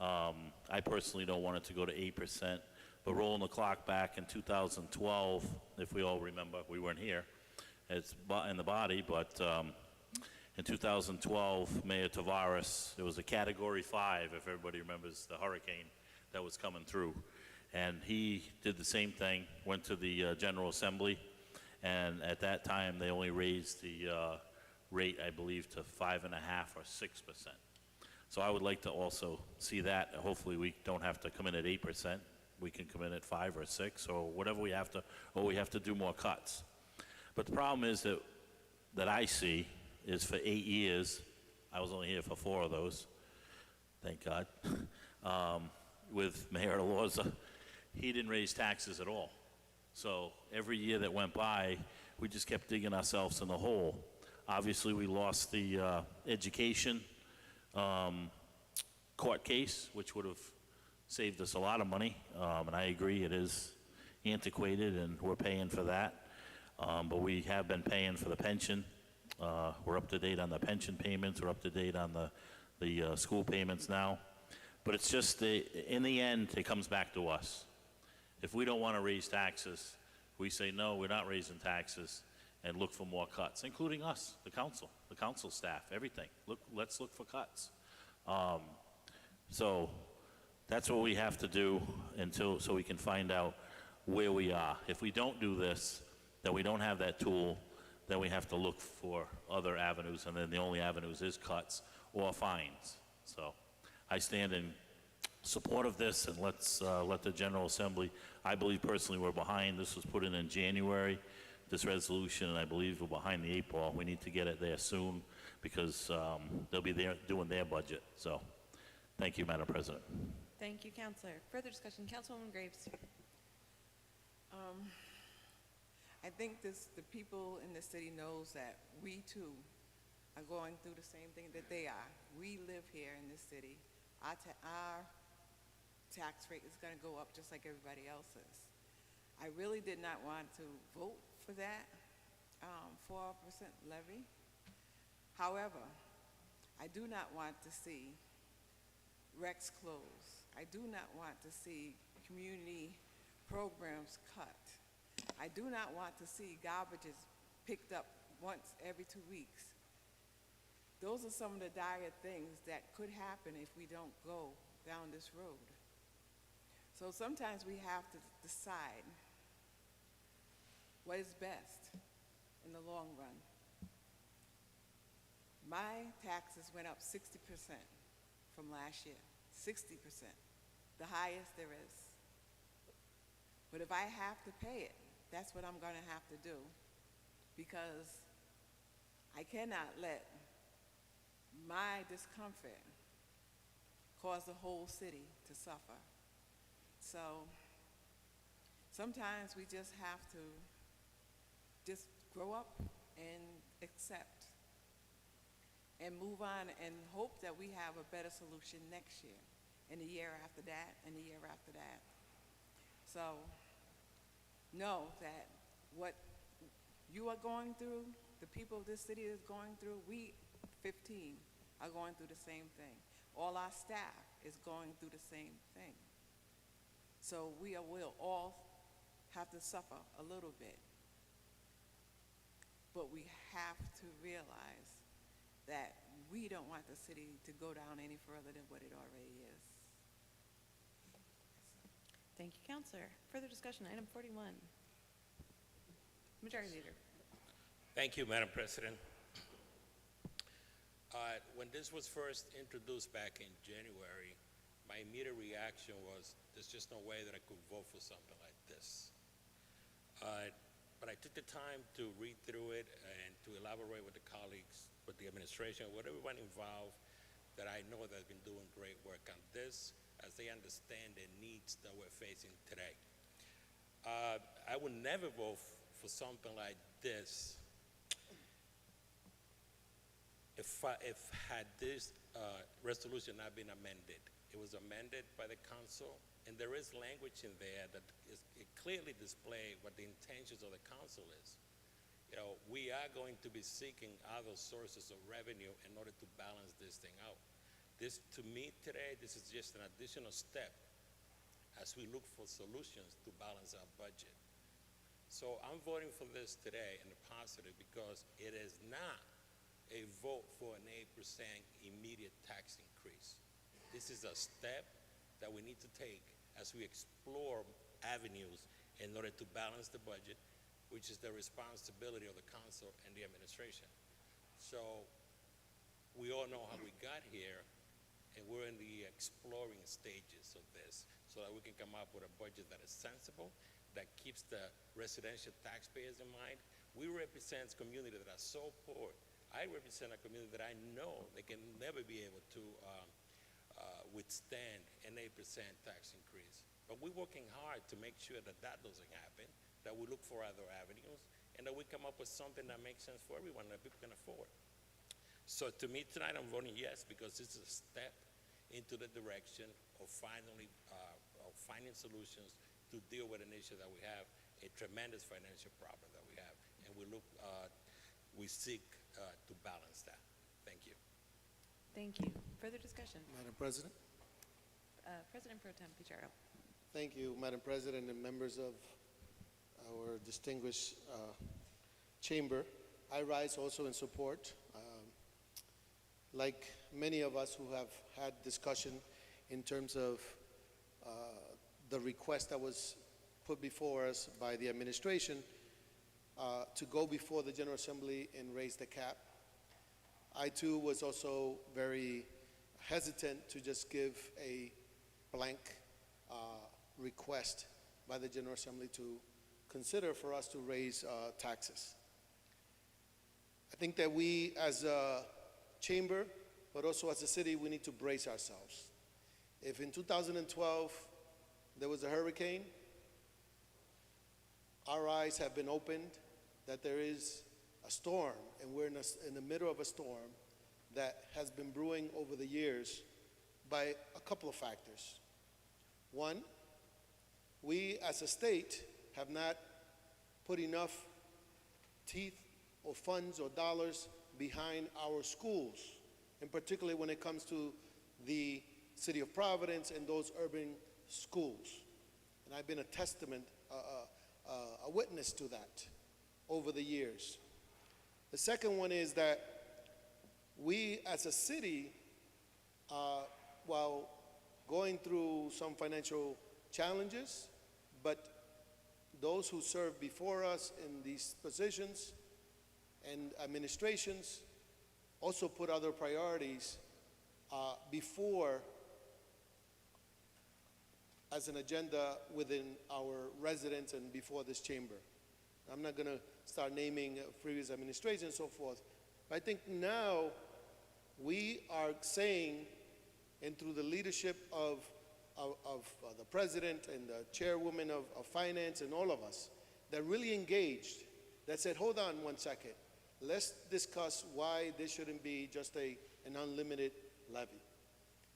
I personally don't want it to go to 8%, but rolling the clock back in 2012, if we all remember, we weren't here, it's in the body, but in 2012, Mayor Tavares, it was a Category 5, if everybody remembers the hurricane that was coming through. And he did the same thing, went to the General Assembly, and at that time, they only raised the rate, I believe, to 5.5% or 6%. So I would like to also see that. Hopefully, we don't have to come in at 8%. We can come in at 5 or 6 or whatever we have to, or we have to do more cuts. But the problem is that I see is for 8 years, I was only here for 4 of those, thank God, with Mayor Alorza, he didn't raise taxes at all. So every year that went by, we just kept digging ourselves in the hole. Obviously, we lost the education court case, which would have saved us a lot of money, and I agree it is antiquated and we're paying for that, but we have been paying for the pension. We're up to date on the pension payments, we're up to date on the school payments now, but it's just, in the end, it comes back to us. If we don't want to raise taxes, we say, no, we're not raising taxes, and look for more cuts, including us, the council staff, everything. Let's look for cuts. So that's what we have to do so we can find out where we are. If we don't do this, then we don't have that tool, then we have to look for other avenues, and then the only avenues is cuts or fines. So I stand in support of this, and let's let the General Assembly, I believe personally we're behind. This was put in January, this resolution, and I believe we're behind the 8 ball. We need to get it there soon because they'll be there doing their budget. So thank you, Madam President. Thank you, Counselor. Further discussion, Councilwoman Graves. I think the people in the city knows that we too are going through the same thing that they are. We live here in this city. Our tax rate is going to go up just like everybody else's. I really did not want to vote for that 4% levy. However, I do not want to see recs close. I do not want to see community programs cut. I do not want to see garbages picked up once every 2 weeks. Those are some of the dire things that could happen if we don't go down this road. So sometimes we have to decide what is best in the long run. My taxes went up 60% from last year, 60%, the highest there is. But if I have to pay it, that's what I'm going to have to do, because I cannot let my discomfort cause the whole city to suffer. So sometimes we just have to just grow up and accept and move on and hope that we have a better solution next year and the year after that and the year after that. So know that what you are going through, the people of this city is going through, we 15 are going through the same thing. All our staff is going through the same thing. So we will all have to suffer a little bit. But we have to realize that we don't want the city to go down any further than what it already is. Thank you, Counselor. Further discussion, item 41. Majority Leader. Thank you, Madam President. When this was first introduced back in January, my immediate reaction was, there's just no way that I could vote for something like this. But I took the time to read through it and to elaborate with the colleagues, with the administration, with everyone involved, that I know that have been doing great work on this as they understand the needs that we're facing today. I would never vote for something like this if had this resolution not been amended. It was amended by the council, and there is language in there that it clearly displays what the intentions of the council is. You know, we are going to be seeking other sources of revenue in order to balance this thing out. This, to me today, this is just an additional step as we look for solutions to balance our budget. So I'm voting for this today in the positive because it is not a vote for an 8% immediate tax increase. This is a step that we need to take as we explore avenues in order to balance the budget, which is the responsibility of the council and the administration. So we all know how we got here, and we're in the exploring stages of this so that we can come up with a budget that is sensible, that keeps the residential taxpayers in mind. We represent communities that are so poor. I represent a community that I know they can never be able to withstand an 8% tax increase. But we're working hard to make sure that that doesn't happen, that we look for other avenues, and that we come up with something that makes sense for everyone that people can afford. So to me tonight, I'm voting yes, because this is a step into the direction of finally finding solutions to deal with an issue that we have, a tremendous financial problem that we have, and we seek to balance that. Thank you. Thank you. Further discussion? Madam President. President Pro Tem Pichardo. Thank you, Madam President, and members of our distinguished chamber. I rise also in support. Like many of us who have had discussion in terms of the request that was put before us by the administration to go before the General Assembly and raise the cap. I too was also very hesitant to just give a blank request by the General Assembly to consider for us to raise taxes. I think that we as a chamber, but also as a city, we need to brace ourselves. if in 2012 there was a hurricane, our eyes have been opened that there is a storm, and we're in the middle of a storm that has been brewing over the years by a couple of factors. One, we as a state have not put enough teeth or funds or dollars behind our schools, and particularly when it comes to the city of Providence and those urban schools. And I've been a testament, a witness to that over the years. The second one is that we as a city, while going through some financial challenges, but those who served before us in these positions and administrations also put other priorities before as an agenda within our residents and before this chamber. I'm not going to start naming previous administrations and so forth, but I think now we are saying, and through the leadership of the president and the chairwoman of finance and all of us that really engaged, that said, hold on one second, let's discuss why this shouldn't be just an unlimited levy.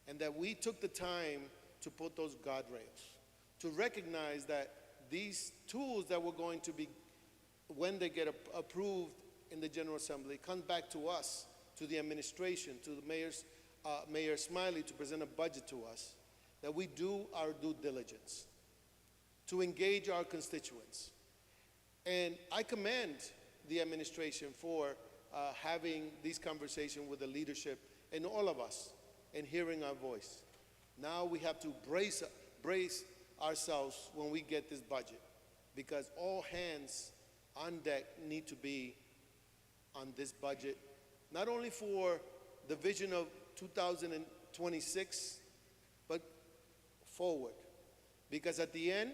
And that we took the time to put those guardrails, to recognize that these tools that we're going to be, when they get approved in the General Assembly, come back to us, to the administration, to the Mayor Smiley to present a budget to us, that we do our due diligence, to engage our constituents. And I commend the administration for having these conversations with the leadership and all of us and hearing our voice. Now we have to brace ourselves when we get this budget, because all hands on deck need to be on this budget, not only for the vision of 2026, but forward. Because at the end,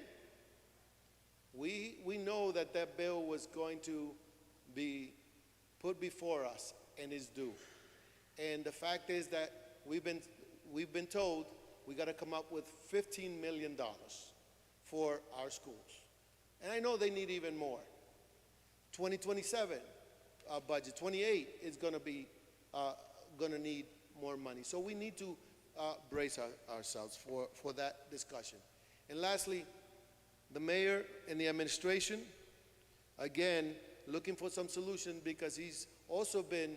we know that that bill was going to be put before us and is due. And the fact is that we've been told we got to come up with $15 million for our schools. And I know they need even more. 2027 budget, 28 is going to be going to need more money. So we need to brace ourselves for that discussion. And lastly, the mayor and the administration, again, looking for some solution, because he's also been,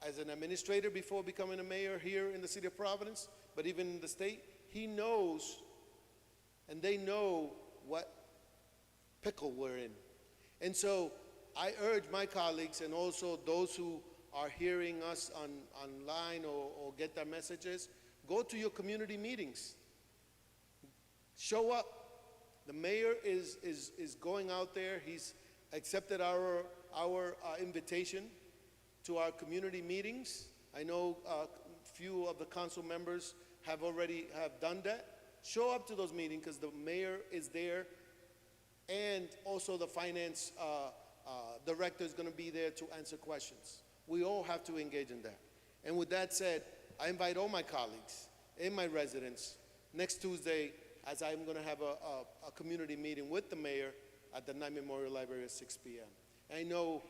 as an administrator before becoming a mayor here in the city of Providence, but even in the state, he knows, and they know what pickle we're in. And so I urge my colleagues and also those who are hearing us online or get their messages, go to your community meetings. Show up. The mayor is going out there. He's accepted our invitation to our community meetings. I know a few of the council members have done that. Show up to those meetings, because the mayor is there, and also the finance director is going to be there to answer questions. We all have to engage in that. And with that said, I invite all my colleagues and my residents next Tuesday, as I'm going to have a community meeting with the mayor at the Knight Memorial Library at 6 p.m. And I know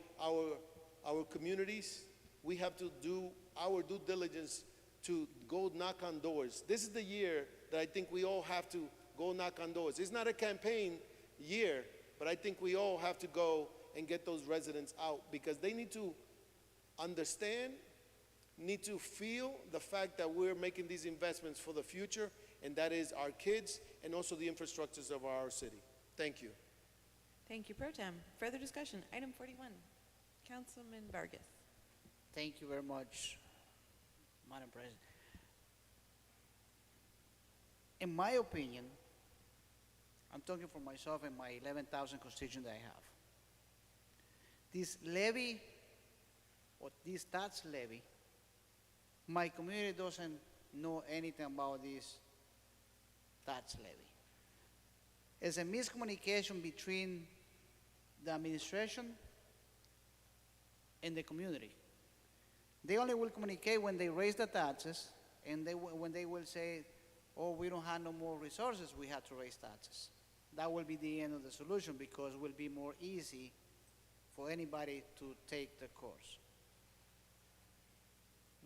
our communities, we have to do our due diligence to go knock on doors. This is the year that I think we all have to go knock on doors. It's not a campaign year, but I think we all have to go and get those residents out, because they need to understand, need to feel the fact that we're making these investments for the future, and that is our kids and also the infrastructures of our city. Thank you. Thank you, Pro Tem. Further discussion, item 41. Councilman Vargas. Thank you very much, Madam President. In my opinion, I'm talking for myself and my 11,000 constituents that I have. This levy, or this tax levy, my community doesn't know anything about this tax levy. It's a miscommunication between the administration and the community. They only will communicate when they raise the taxes, and when they will say, oh, we don't have no more resources, we have to raise taxes. That will be the end of the solution because it will be more easy for anybody to take the course.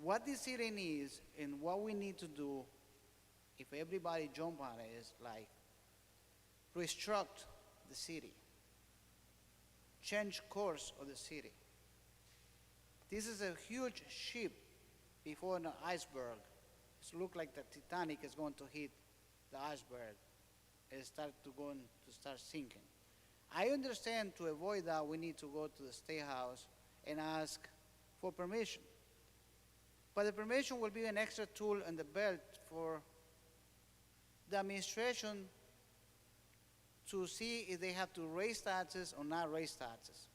What the city needs and what we need to do, if everybody jump on it, is like restructure the city, change course of the city. This is a huge ship before an iceberg. It looks like the Titanic is going to hit the iceberg and start sinking. I understand to avoid that we need to go to the State House and ask for permission. But the permission will be an extra tool in the belt for the administration to see if they have to raise taxes or not raise taxes.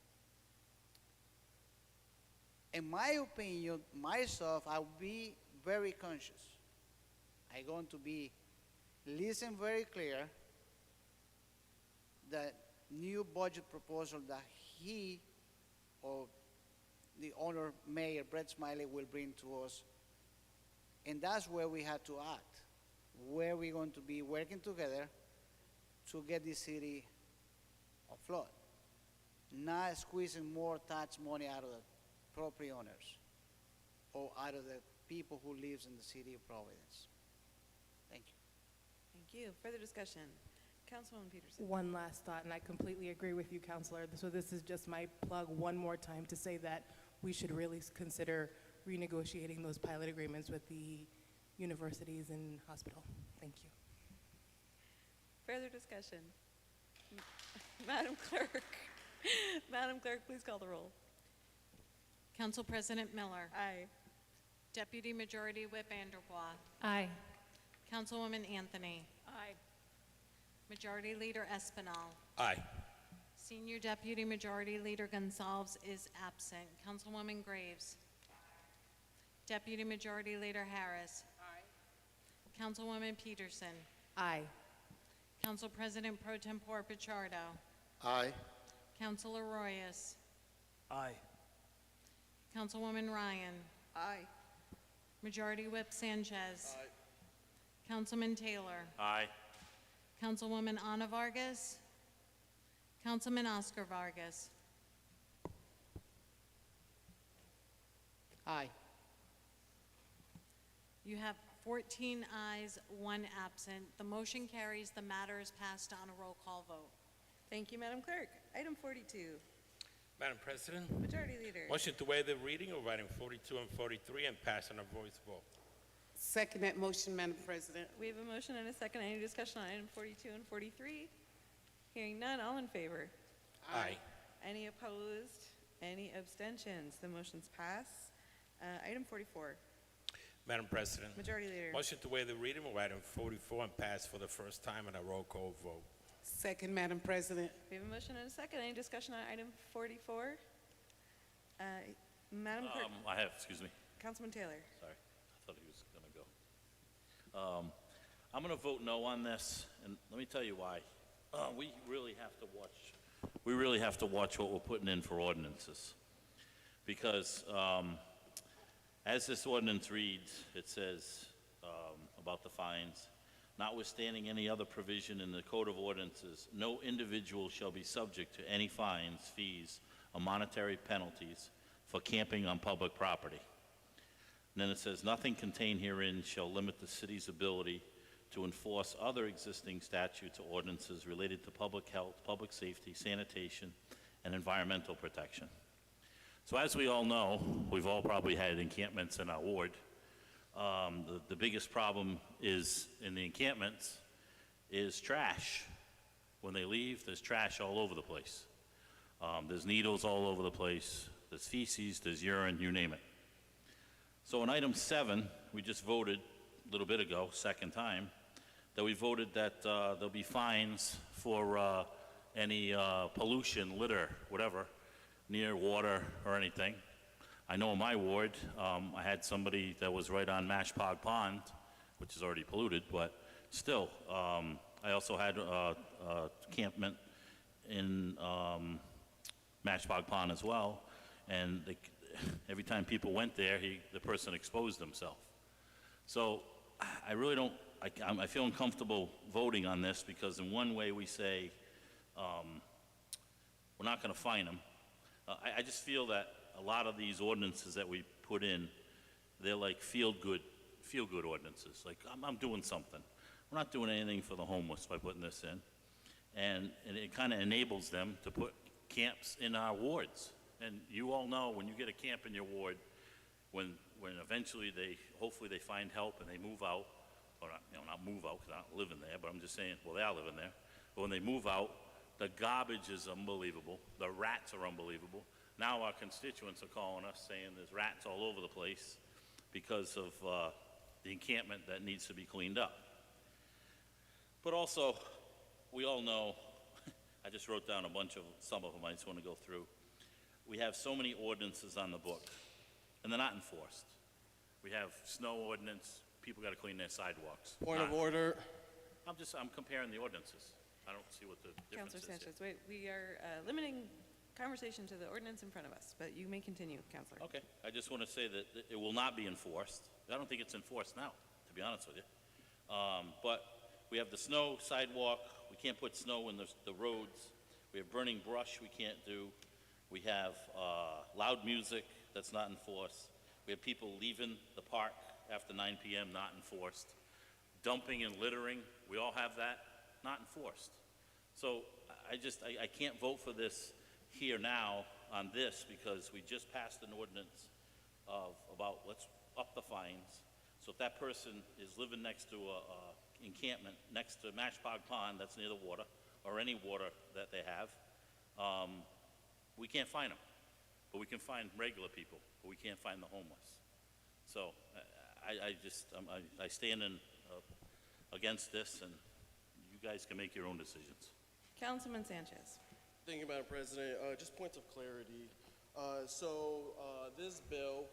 In my opinion, myself, I'll be very conscious. I'm going to be listen very clear the new budget proposal that he or the owner, Mayor Brett Smiley, will bring to us. And that's where we have to act, where we're going to be working together to get this city afloat, not squeezing more tax money out of the property owners or out of the people who lives in the city of Providence. Thank you. Thank you. Further discussion? Councilwoman Peterson. One last thought, and I completely agree with you, Counselor. So this is just my plug one more time to say that we should really consider renegotiating those pilot agreements with the universities and hospital. Thank you. Further discussion? Madam Clerk. Madam Clerk, please call the roll. Council President Miller. Aye. Deputy Majority Whip Vanderploeg. Aye. Councilwoman Anthony. Aye. Majority Leader Espinal. Aye. Senior Deputy Majority Leader Gonzalez is absent. Councilwoman Graves. Deputy Majority Leader Harris. Aye. Councilwoman Peterson. Aye. Council President Pro Tempore Pichardo. Aye. Councilor Royas. Aye. Councilwoman Ryan. Aye. Majority Whip Sanchez. Aye. Councilman Taylor. Aye. Councilwoman Ana Vargas. Councilman Oscar Vargas. Aye. You have 14 ayes, 1 absent. The motion carries. The matter is passed on a roll call vote. Thank you, Madam Clerk. Item 42, Madam President, Majority Leader. motion to waive the reading of item 42 and 43 and pass on a voice vote. Second that motion, Madam President. We have a motion and a second. Any discussion on item 42 and 43? Hearing none, all in favor? Aye. Any opposed? Any abstentions? The motion's pass. Item 44, Madam President, Majority Leader. motion to waive the reading of item 44 and pass for the first time on a roll call vote. Second, Madam President. We have a motion and a second. Any discussion on item 44? Madam Clerk, Excuse me, Councilman Taylor. sorry, I thought he was gonna go. I'm gonna vote no on this, and let me tell you why. We really have to watch what we're putting in for ordinances. Because, as this ordinance reads, it says, about the fines, notwithstanding any other provision in the Code of Ordinances, no individual shall be subject to any fines, fees, or monetary penalties for camping on public property. And then it says, nothing contained herein shall limit the city's ability to enforce other existing statutes or ordinances related to public health, public safety, sanitation, and environmental protection. So as we all know, we've all probably had encampments in our ward. The biggest problem is in the encampments is trash. When they leave, there's trash all over the place. There's needles all over the place. There's feces, there's urine, you name it. So in item 7, we just voted a little bit ago, second time, that we voted that there'll be fines for any pollution, litter, whatever, near water or anything. I know in my ward, I had somebody that was right on Mashpog Pond, which is already polluted, but still, I also had a campment in Mashpog Pond as well, and every time people went there, the person exposed himself. So I really don't, I feel uncomfortable voting on this because in one way we say, we're not going to fine them. I just feel that a lot of these ordinances that we put in, they're like feel-good ordinances. Like, I'm doing something. We're not doing anything for the homeless by putting this in. And it kind of enables them to put camps in our wards. And you all know when you get a camp in your ward, when eventually hopefully they find help and they move out, or not move out because I don't live in there, but I'm just saying, well, they are living there. But when they move out, the garbage is unbelievable. The rats are unbelievable. Now our constituents are calling us saying there's rats all over the place because of the encampment that needs to be cleaned up. But also, we all know, I just wrote down some of them I just want to go through. We have so many ordinances on the book, and they're not enforced. We have snow ordinance, people got to clean their sidewalks. Point of order. I'm comparing the ordinances. I don't see what the difference Councilor is here. Sanchez, wait, we are limiting conversation to the ordinance in front of us, but you may continue, Councilor. Okay, I just want to say that it will not be enforced. I don't think it's enforced now, to be honest with you. But we have the snow sidewalk. We can't put snow in the roads. We have burning brush we can't do. We have loud music that's not enforced. We have people leaving the park after 9 p.m., not enforced. Dumping and littering, we all have that, not enforced. So I can't vote for this here now on this because we just passed an ordinance about let's up the fines. So if that person is living next to a encampment next to Mashpog Pond that's near the water, or any water that they have, we can't fine them. But we can fine regular people, but we can't fine the homeless. So I stand against this, and you guys can make your own decisions. Councilman Sanchez. Thank you, Madam President. Just points of clarity. This bill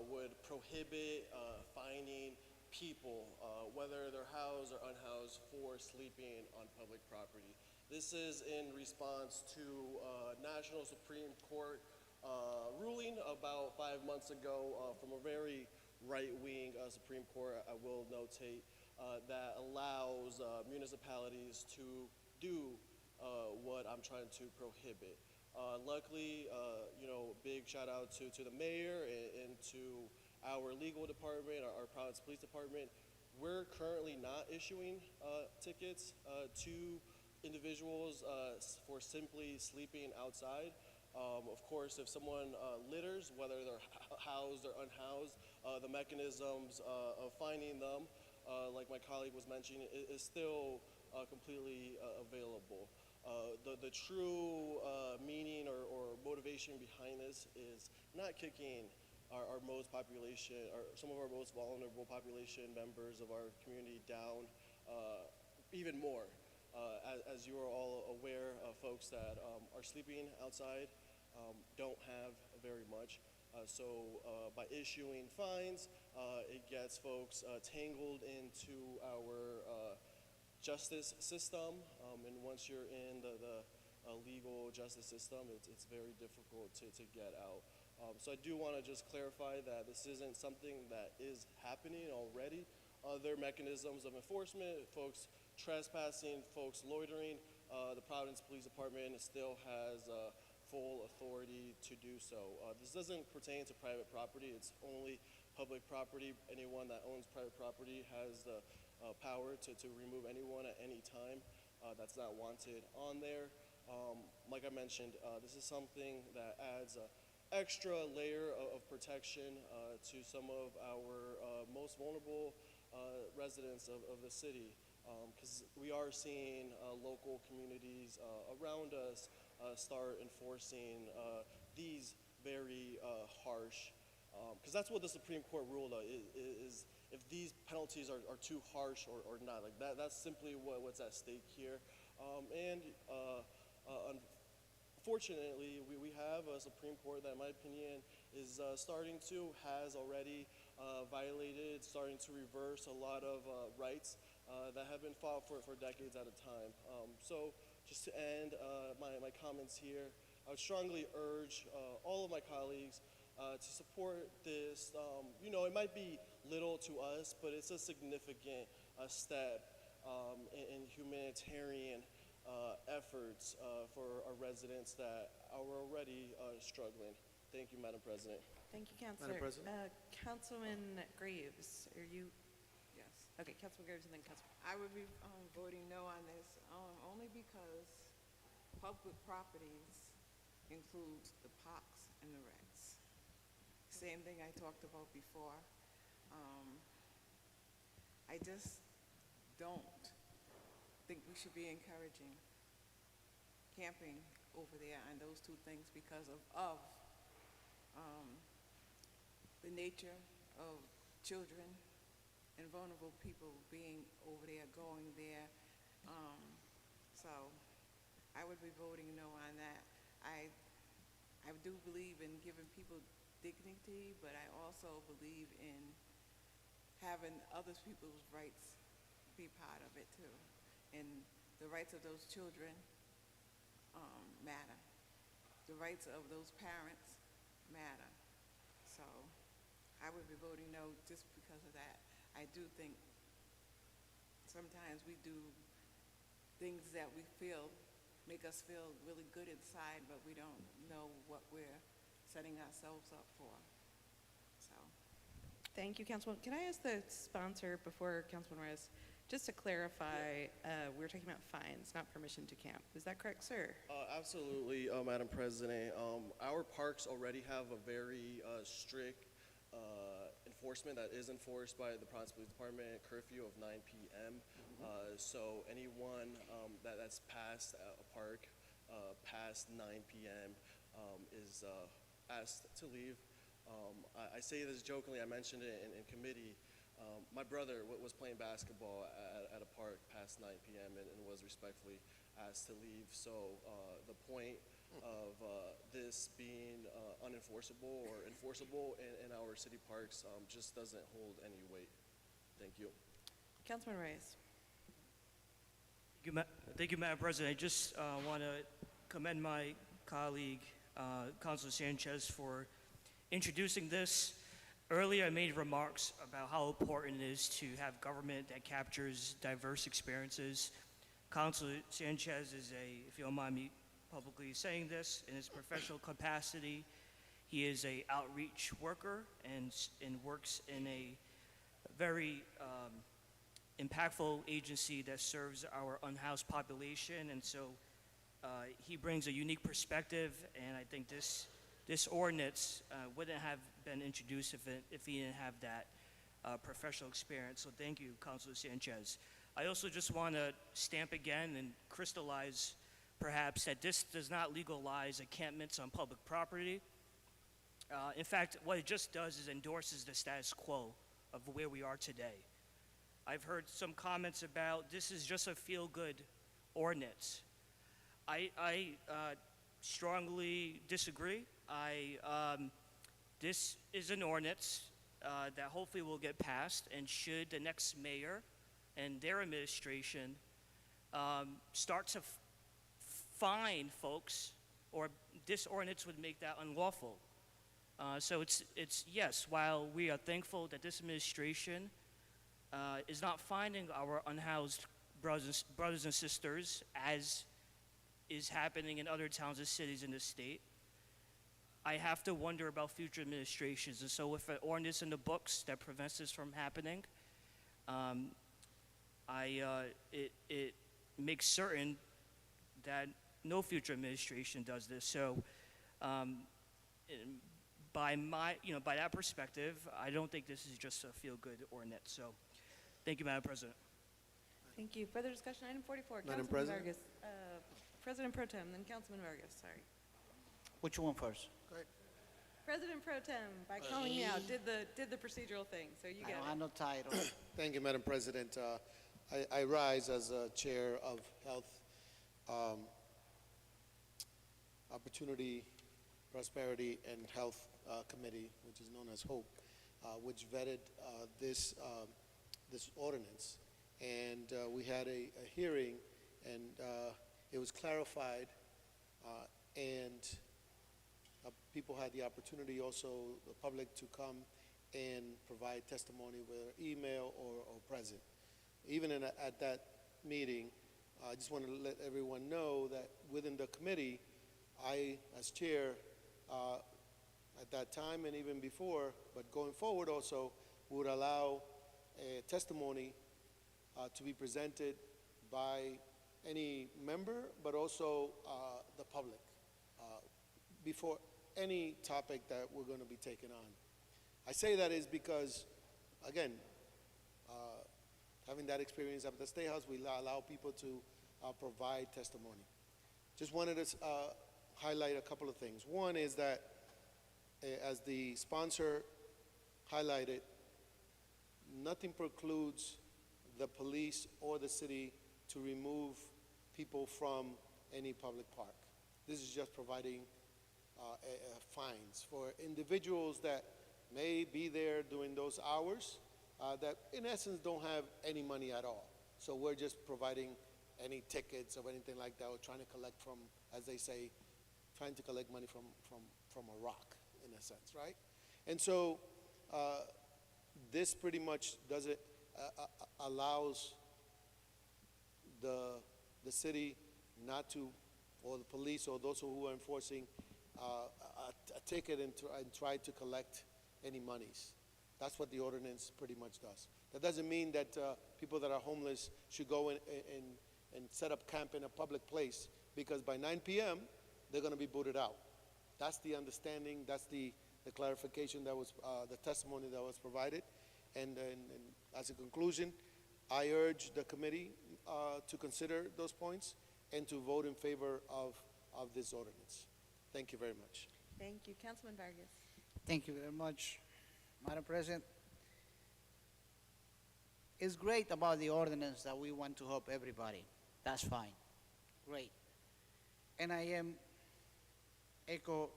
would prohibit fining people, whether they're housed or unhoused, for sleeping on public property. This is in response to National Supreme Court ruling about 5 months ago from a very right-wing Supreme Court, I will notate, that allows municipalities to do what I'm trying to prohibit. Luckily, big shout out to the mayor and to our legal department, our Providence Police Department. We're currently not issuing tickets to individuals for simply sleeping outside. Of course, if someone litters, whether they're housed or unhoused, the mechanisms of finding them, like my colleague was mentioning, is still completely available. The true meaning or motivation behind this is not kicking our most population, or some of our most vulnerable population members of our community down even more. As you are all aware, folks that are sleeping outside don't have very much. So by issuing fines, it gets folks tangled into our justice system, and once you're in the legal justice system, it's very difficult to get out. So I do want to just clarify that this isn't something that is happening already. Other mechanisms of enforcement, folks trespassing, folks loitering, the Providence Police Department still has full authority to do so. This doesn't pertain to private property, it's only public property. Anyone that owns private property has the power to remove anyone at any time that's not wanted on there. Like I mentioned, this is something that adds an extra layer of protection to some of our most vulnerable residents of the city, because we are seeing local communities around us start enforcing these very harsh, because that's what the Supreme Court ruled is if these penalties are too harsh or not. Like that's simply what's at stake here. Unfortunately, we have a Supreme Court that, in my opinion, is has already violated, starting to reverse a lot of rights that have been fought for decades at a time. So just to end my comments here, I would strongly urge all of my colleagues to support this. It might be little to us, but it's a significant step in humanitarian efforts for our residents that are already struggling. Thank you, Madam President. Thank you, Councilor. President? Councilman Graves, are you? Yes. Okay, Councilman Graves and then Councilman. I would be voting no on this only because public properties includes the parks and the recs. Same thing I talked about before. I just don't think we should be encouraging camping over there on those two things because of the nature of children and vulnerable people being over there, going there. So I would be voting no on that. I do believe in giving people dignity, but I also believe in having other people's rights be part of it too. And the rights of those children matter. The rights of those parents matter. So I would be voting no just because of that. I do think sometimes we do things that we feel make us feel really good inside, but we don't know what we're setting ourselves up for. So. Thank you, Councilman. Can I ask the sponsor before Councilman Reyes, just to clarify, we're talking about fines, not permission to camp. Is that correct, sir? Absolutely, Madam President. Our parks already have a very strict enforcement that is enforced by the Providence Police Department, curfew of 9 p.m. So anyone that's past a park past 9 p.m. Is asked to leave. I say this jokingly, I mentioned it in committee. My brother was playing basketball at a park past 9 p.m. and was respectfully asked to leave. So the point of this being unenforceable or enforceable in our city parks just doesn't hold any weight. Thank you. Councilman Reyes. Thank you, Madam President. I just want to commend my colleague, Councilor Sanchez, for introducing this. Earlier, I made remarks about how important it is to have government that captures diverse experiences. Councilor Sanchez is if you don't mind me publicly saying this, in his professional capacity, he is an outreach worker and works in a very impactful agency that serves our unhoused population, and so he brings a unique perspective, and I think this ordinance wouldn't have been introduced if he didn't have that professional experience. So thank you, Councilor Sanchez. I also just want to stamp again and crystallize perhaps that this does not legalize encampments on public property. In fact, what it just does is endorses the status quo of where we are today. I've heard some comments about this is just a feel-good ordinance. I strongly disagree. This is an ordinance that hopefully will get passed, and should the next mayor and their administration start to fine folks, or this ordinance would make that unlawful. So it's yes, while we are thankful that this administration is not finding our unhoused brothers and sisters, as is happening in other towns and cities in this state, I have to wonder about future administrations. And so with an ordinance in the books that prevents this from happening, it makes certain that no future administration does this. So by that perspective, I don't think this is just a feel-good ordinance. So thank you, Madam President. Thank you. Further discussion, item 44. Madam Councilman President? Vargas. President Pro Tem, then Councilman Vargas, sorry. Which one first? President Pro Tem, by calling me out, did the procedural thing, so you I get don't it. have no title. Thank you, Madam President. I rise as Chair of Health, Opportunity, Prosperity, and Health Committee, which is known as HOPE, which vetted this ordinance. And we had a hearing, and it was clarified, and people had the opportunity, also the public, to come and provide testimony, whether email or present. Even at that meeting, I just want to let everyone know that within the committee, I, as chair, at that time and even before, but going forward also, would allow a testimony to be presented by any member, but also the public, before any topic that we're going to be taking on. I say that is because, again, having that experience at the State House, we allow people to provide testimony. Just wanted to highlight a couple of things. One is that, as the sponsor highlighted, nothing precludes the police or the city to remove people from any public park. This is just providing fines for individuals that may be there during those hours that in essence don't have any money at all. So we're just providing any tickets or anything like that, or trying to collect from, as they say, trying to collect money from a rock, in a sense, right? And so this pretty much does it, allows the city not to, or the police or those who are enforcing a ticket and try to collect any monies. That's what the ordinance pretty much does. That doesn't mean that people that are homeless should go and set up camp in a public place, because by 9 p.m. they're going to be booted out. That's the understanding, that's the clarification that was, the testimony that was provided. And as a conclusion, I urge the committee to consider those points and to vote in favor of this ordinance. Thank you very much. Thank you. Councilman Vargas. Thank you very much, Madam President. It's great about the ordinance that we want to help everybody. That's fine. Great. And I am echo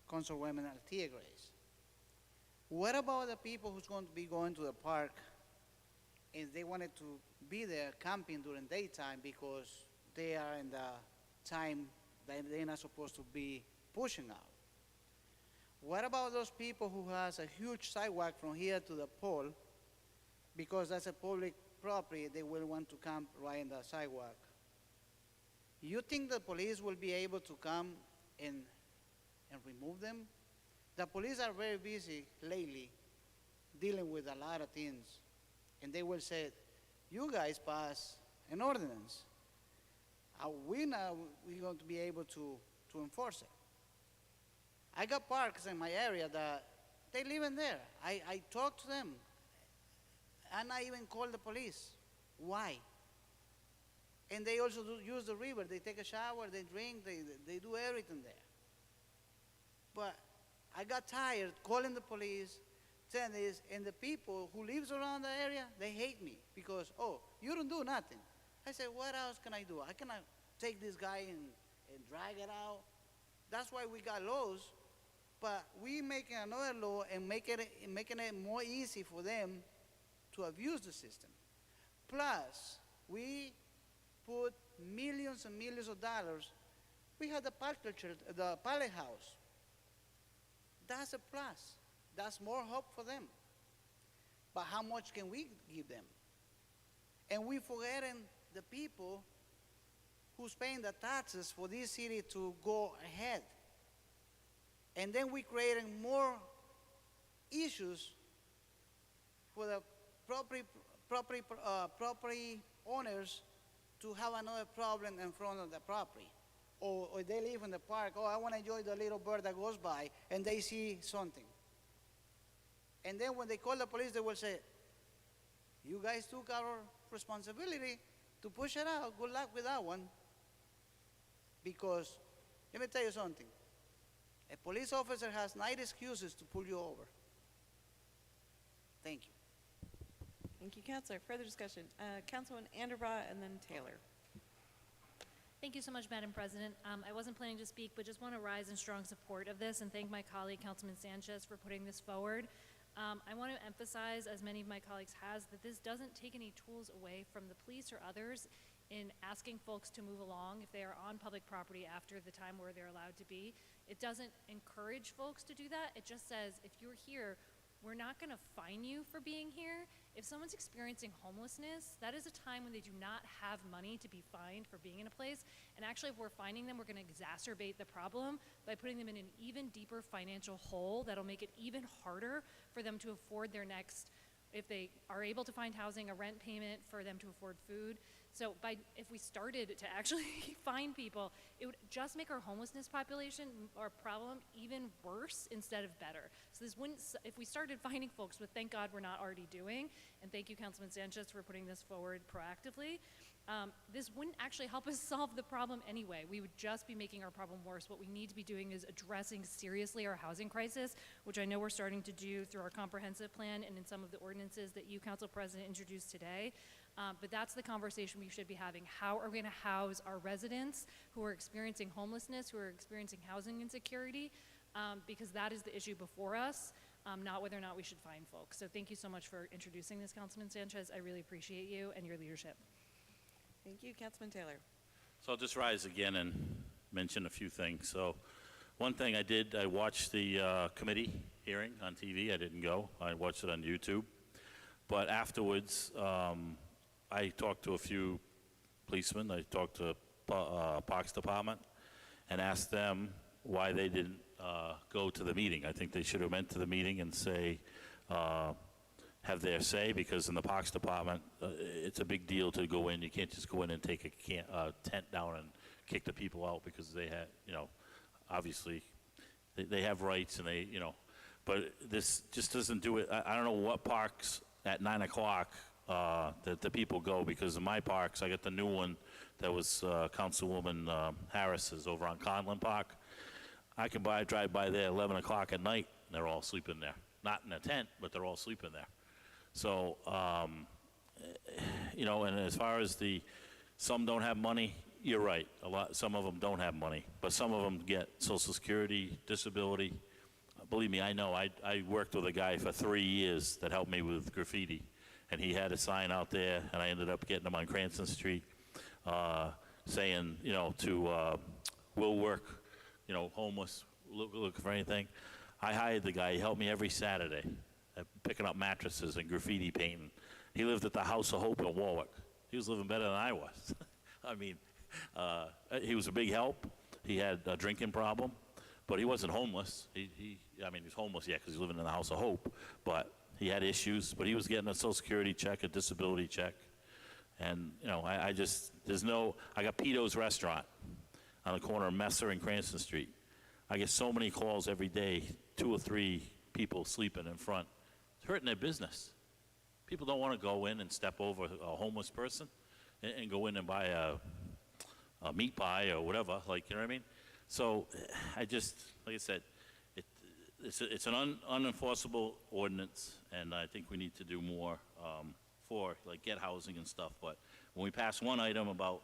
Councilwoman Altia Grace. What about the people who's going to be going to the park and they wanted to be there camping during daytime because they are in the time that they're not supposed to be pushing out? What about those people who has a huge sidewalk from here to the pole, because that's a public property, they will want to camp right in the sidewalk? You think the police will be able to come and remove them? The police are very busy lately dealing with a lot of things, and they will say, you guys pass an ordinance. We're going to be able to enforce it. I got parks in my area that they live in there. I talk to them, and I even call the police. Why? And they also use the river. They take a shower, they drink, they do everything there. But I got tired calling the police, saying this, and the people who lives around the area, they hate me because, oh, you don't do nothing. I said, what else can I do? I cannot take this guy and drag it out. That's why we got laws, but we making another law and making it more easy for them to abuse the system. Plus, we put millions and millions of dollars. We had the pallet house. That's a plus. That's more hope for them. But how much can we give them? And we forgetting the people who's paying the taxes for this city to go ahead. And then we creating more issues for the property owners to have another problem in front of the property. Or they live in the park, oh, I want to enjoy the little bird that goes by, and they see something. And then when they call the police, they will say, you guys took our responsibility to push it out. Good luck with that one. Because, let me tell you something. A police officer has 9 excuses to pull you over. Thank you. Thank you, Councilor. Further discussion. Councilman Anderbaugh and then Taylor. Thank you so much, Madam President. I wasn't planning to speak, but just want to rise in strong support of this and thank my colleague, Councilman Sanchez, for putting this forward. I want to emphasize, as many of my colleagues has, that this doesn't take any tools away from the police or others in asking folks to move along if they are on public property after the time where they're allowed to be. It doesn't encourage folks to do that. It just says, if you're here, we're not going to fine you for being here. If someone's experiencing homelessness, that is a time when they do not have money to be fined for being in a place. And actually, if we're fining them, we're going to exacerbate the problem by putting them in an even deeper financial hole that'll make it even harder for them to afford their next, if they are able to find housing, a rent payment, for them to afford food. So if we started to actually fine people, it would just make our homelessness population, our problem, even worse instead of better. So this wouldn't, if we started fining folks, which thank God we're not already doing, and thank you, Councilman Sanchez, for putting this forward proactively, this wouldn't actually help us solve the problem anyway. We would just be making our problem worse. What we need to be doing is addressing seriously our housing crisis, which I know we're starting to do through our comprehensive plan and in some of the ordinances that you, Council President, introduced today. But that's the conversation we should be having. How are we going to house our residents who are experiencing homelessness, who are experiencing housing insecurity? Because that is the issue before us, not whether or not we should fine folks. So thank you so much for introducing this, Councilman Sanchez. I really appreciate you and your leadership. Thank you, Councilman Taylor. So I'll just rise again and mention a few things. So one thing I did, I watched the committee hearing on TV. I didn't go. I watched it on YouTube. But afterwards, I talked to a few policemen. I talked to Parks Department and asked them why they didn't go to the meeting. I think they should have went to the meeting and say, have their say, because in the Parks Department, it's a big deal to go in. You can't just go in and take a tent down and kick the people out, because they had, obviously, they have rights, and they, but this just doesn't do it. I don't know what parks at 9 o'clock that the people go, because in my parks, I got the new one that was Councilwoman Harris's over on Conlin Park. I can drive by there at 11 o'clock at night, and they're all sleeping there. Not in a tent, but they're all sleeping there. So, and as far as some don't have money, you're right. Some of them don't have money, but some of them get Social Security, disability. Believe me, I know. I worked with a guy for 3 years that helped me with graffiti, and he had a sign out there, and I ended up getting him on Cranston Street, saying, we'll work, homeless, look for anything. I hired the guy. He helped me every Saturday, picking up mattresses and graffiti painting. He lived at the House of Hope in Warwick. He was living better than I was. I mean, he was a big help. He had a drinking problem, but he wasn't homeless. He's homeless, yeah, because he's living in the House of Hope, but he had issues. But he was getting a Social Security check, a disability check. And, I got Pito's Restaurant on the corner of Messer and Cranston Street. I get so many calls every day, 2 or 3 people sleeping in front. It's hurting their business. People don't want to go in and step over a homeless person and go in and buy a meat pie or whatever, you know what I mean? So like I said, it's an unenforceable ordinance, and I think we need to do more for, get housing and stuff. But when we pass one item about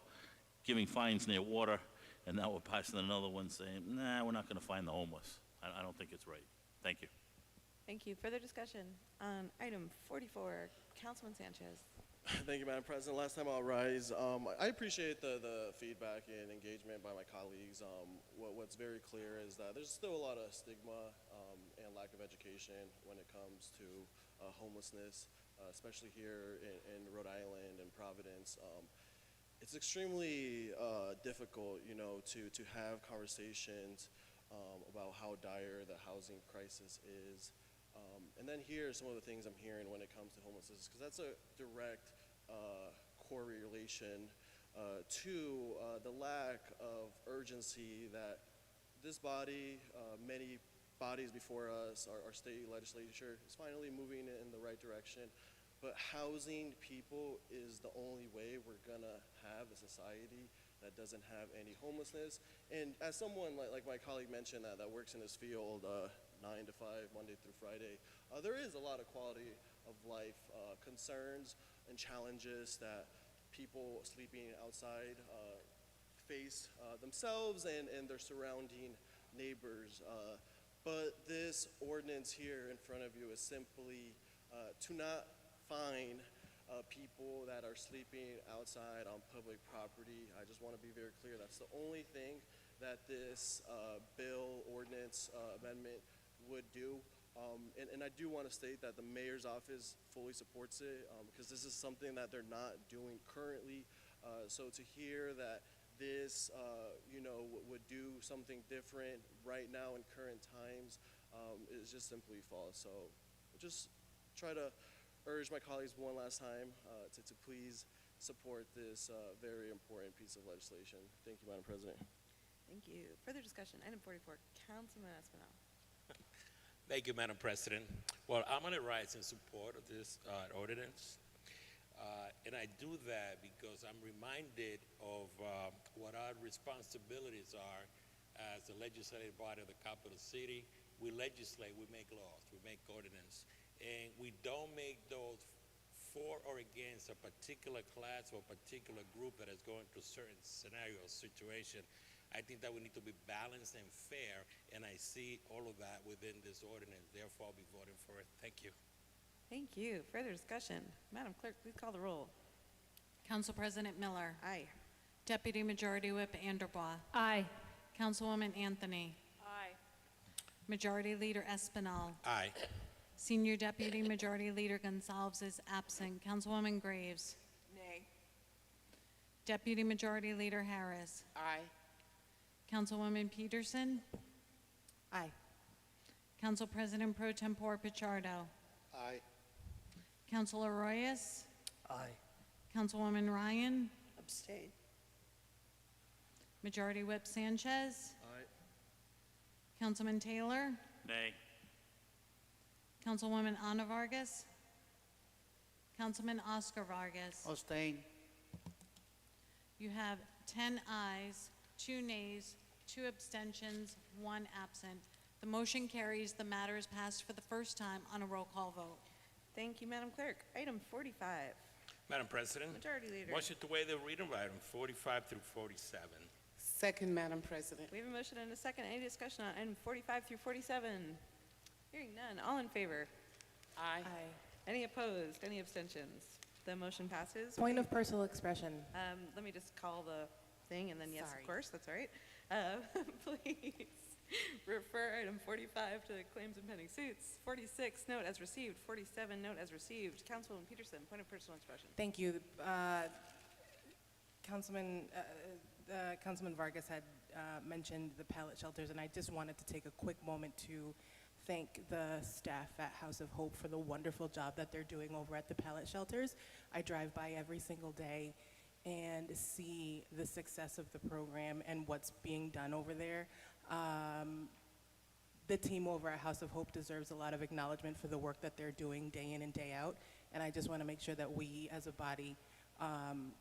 giving fines near water, and now we're passing another one saying, nah, we're not going to fine the homeless. I don't think it's right. Thank you. Thank you. Further discussion on item 44, Councilman Sanchez. Thank you, Madam President. Last time I'll rise. I appreciate the feedback and engagement by my colleagues. What's very clear is that there's still a lot of stigma and lack of education when it comes to homelessness, especially here in Rhode Island and Providence. It's extremely difficult, to have conversations about how dire the housing crisis is. And then here are some of the things I'm hearing when it comes to homelessness, because that's a direct correlation to the lack of urgency that this body, many bodies before us, our state legislature is finally moving in the right direction. But housing people is the only way we're gonna have a society that doesn't have any homelessness. And as someone like my colleague mentioned that works in this field 9 to 5, Monday through Friday, there is a lot of quality of life concerns and challenges that people sleeping outside face themselves and their surrounding neighbors. But this ordinance here in front of you is simply to not fine people that are sleeping outside on public property. I just want to be very clear, that's the only thing that this bill, ordinance, amendment would do. And I do want to state that the mayor's office fully supports it because this is something that they're not doing currently. So to hear that this, would do something different right now in current times is just simply false. So we'll just try to urge my colleagues one last time to please support this very important piece of legislation. Thank you, Madam President. Thank you. Further discussion, item 44, Councilman Espinal. Thank you, Madam President. Well, I'm going to rise in support of this ordinance. And I do that because I'm reminded of what our responsibilities are as the legislative body of the capital city. We legislate, we make laws, we make ordinance, and we don't make those for or against a particular class or a particular group that is going through certain scenarios, situation. I think that we need to be balanced and fair, and I see all of that within this ordinance. Therefore, I'll be voting for it. Thank you. Thank you. Further discussion. Madam Clerk, please call the roll. Council President Miller. Aye. Deputy Majority Whip Anderbaugh. Aye. Councilwoman Anthony. Aye. Majority Leader Espinal. Aye. Senior Deputy Majority Leader Gonzalez is absent. Councilwoman Graves. Nay. Deputy Majority Leader Harris. Aye. Councilwoman Peterson. Aye. Council President Pro Tempore Pichardo. Aye. Councilor Royas. Aye. Councilwoman Ryan. Abstain. Majority Whip Sanchez. Aye. Councilman Taylor. Nay. Councilwoman Ana Vargas. Councilman Oscar Vargas. Abstain. You have 10 ayes, 2 nays, 2 abstentions, 1 absent. The motion carries. The matter is passed for the first time on a roll call vote. Thank you, Madam Clerk. Item 45, Madam President. Majority Leader. Motion to waive the reading of item 45 through 47. Second, Madam President. We have a motion and a second. Any discussion on item 45 through 47? Hearing none. All in favor? Aye. Any opposed? Any abstentions? The motion passes. Point of personal expression. Let me just call the thing, and then yes, Sorry. of course, that's all right. Please refer item 45 to claims and pending suits. 46, note as received. 47, note as received. Councilwoman Peterson, point of personal expression. Thank you. Councilman Vargas had mentioned the pallet shelters, and I just wanted to take a quick moment to thank the staff at House of Hope for the wonderful job that they're doing over at the pallet shelters. I drive by every single day and see the success of the program and what's being done over there. The team over at House of Hope deserves a lot of acknowledgement for the work that they're doing day in and day out, and I just want to make sure that we as a body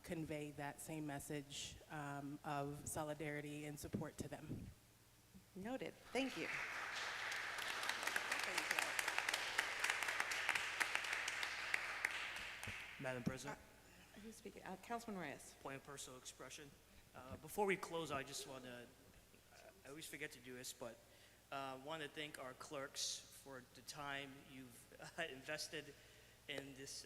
convey that same message of solidarity and support to them. Noted. Thank you. Madam President, Who's speaking? Councilman Reyes. point of personal expression. Before we close, I just want to, I always forget to do this, but want to thank our clerks for the time you've invested in this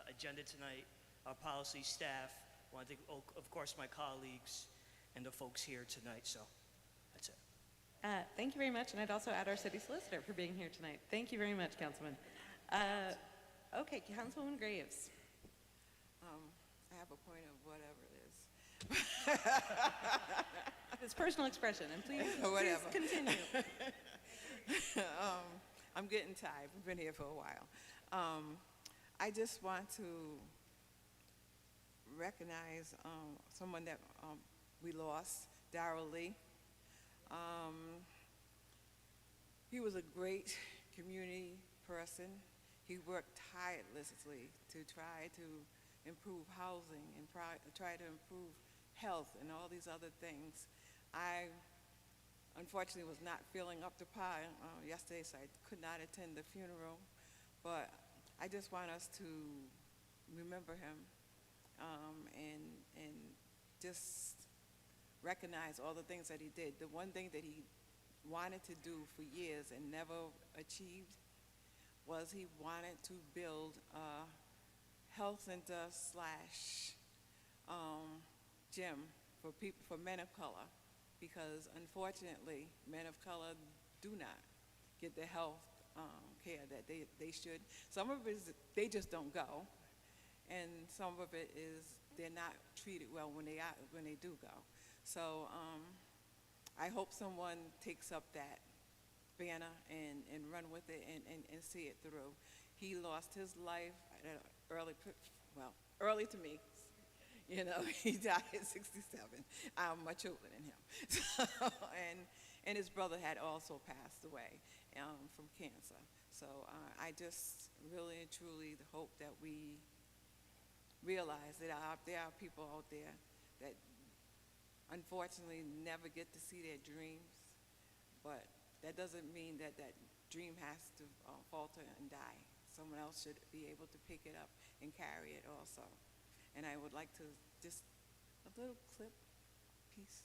agenda tonight, our policy staff, want to thank, of course, my colleagues and the folks here tonight, so that's it. Thank you very much, and I'd also add our city solicitor for being here tonight. Thank you very much, Councilman. Okay, Councilwoman Graves. I have a point of whatever it is. It's personal expression, and please Whatever. continue. I'm getting tired. We've been here for a while. I just want to recognize someone that we lost, Darrell Lee. He was a great community person. He worked tirelessly to try to improve housing and try to improve health and all these other things. I unfortunately was not feeling up to par yesterday, so I could not attend the funeral, but I just want us to remember him and just recognize all the things that he did. The one thing that he wanted to do for years and never achieved was he wanted to build a health center / gym for men of color, because unfortunately men of color do not get the health care that they should. Some of it is they just don't go, and some of it is they're not treated well when they do go. So I hope someone takes up that banner and run with it and see it through. He lost his life at early to me. You know, he died at 67. I'm much older than him. So, and his brother had also passed away from cancer. So I just really and truly hope that we realize that there are people out there that unfortunately never get to see their dreams, but that doesn't mean that that dream has to falter and die. Someone else should be able to pick it up and carry it also. And I would like to just, a little clip piece.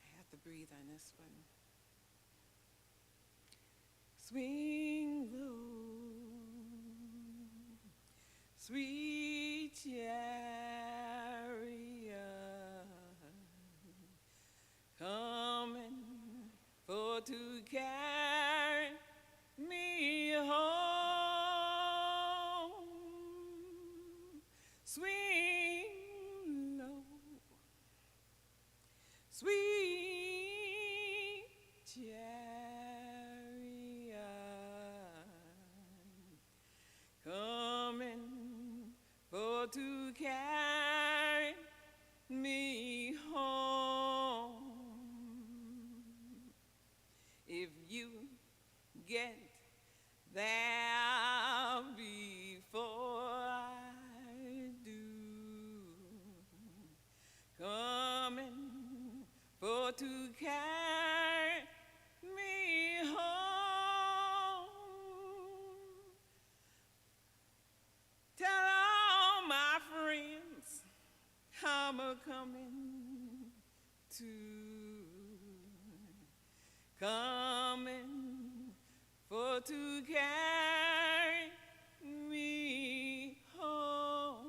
I have to breathe on this one. Swing low, sweet chariot, coming for to carry me home. Swing low, sweet chariot, coming for to carry me home. If you get there before I do, coming for to carry me home. Tell all my friends I'm a-coming too, coming for to carry me home.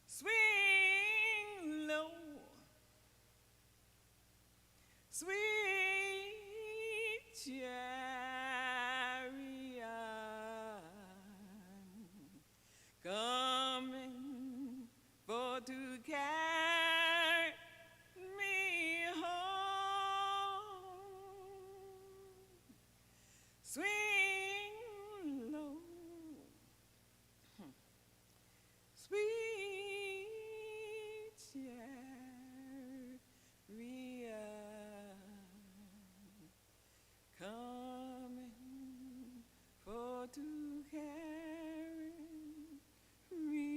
Swing low, sweet chariot, coming for to carry me home. Swing low, sweet chariot, coming for to carry me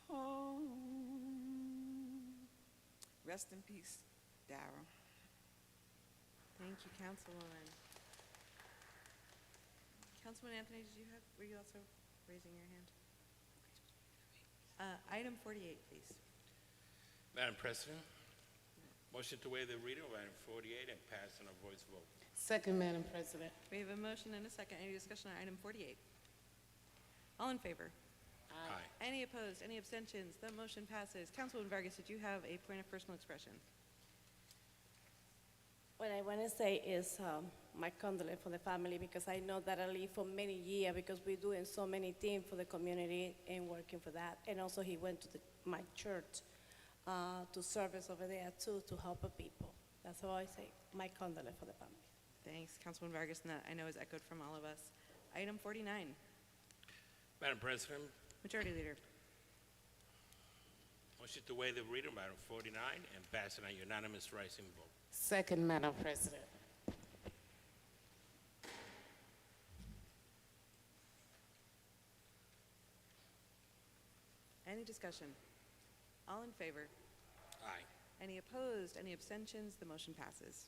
home. Rest in peace, Darrell. Thank you, Councilwoman. Councilman Anthony, were you also raising your hand? Item 48, please. Madam President, motion to waive the reading of item 48 and pass on a voice vote. Second, Madam President. We have a motion and a second. Any discussion on item 48? All in favor? Aye. Any opposed? Any abstentions? The motion passes. Councilwoman Vargas, did you have a point of personal expression? What I want to say is my condolence for the family, because I know that I lived for many years because we're doing so many things for the community and working for that. And also he went to my church to service over there too, to help the people. That's all I say. My condolence for the family. Thanks, Councilwoman Vargas, and that I know is echoed from all of us. Item 49, Madam President, Majority Leader. motion to waive the reading of item 49 and pass on a unanimous rising vote. Second, Madam President. Any discussion? All in favor? Aye. Any opposed? Any abstentions? The motion passes.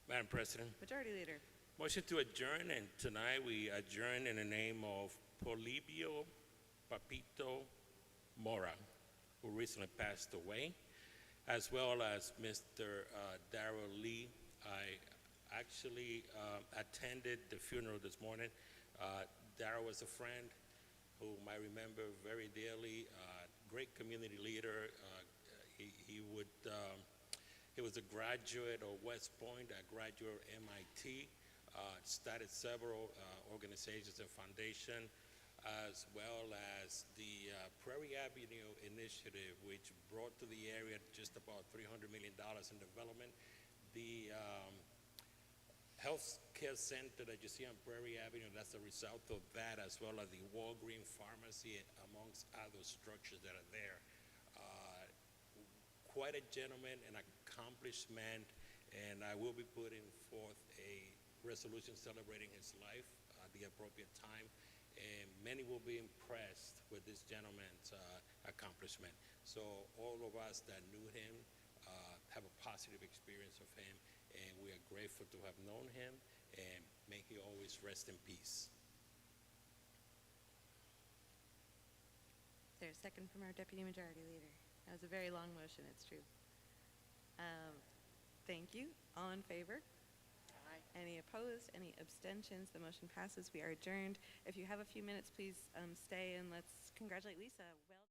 Madam President, Majority Leader. motion to adjourn, and tonight we adjourn in the name of Polibio Papito Mora, who recently passed away, as well as Mr. Darrell Lee. I actually attended the funeral this morning. Darrell was a friend whom I remember very dearly, great community leader. He was a graduate of West Point, a graduate of MIT, started several organizations and foundations, as well as the Prairie Avenue Initiative, which brought to the area just about $300 million in development. The health care center that you see on Prairie Avenue, that's a result of that, as well as the Walgreens Pharmacy, amongst other structures that are there. Quite a gentleman, an accomplished man, and I will be putting forth a resolution celebrating his life at the appropriate time, and many will be impressed with this gentleman's accomplishment. So all of us that knew him have a positive experience of him, and we are grateful to have known him, and may he always rest in peace. Is there a second from our Deputy Majority Leader? That was a very long motion, it's true. Thank you. All in favor? Aye. Any opposed? Any abstentions? The motion passes. We are adjourned. If you have a few minutes, please stay and let's congratulate Lisa. Well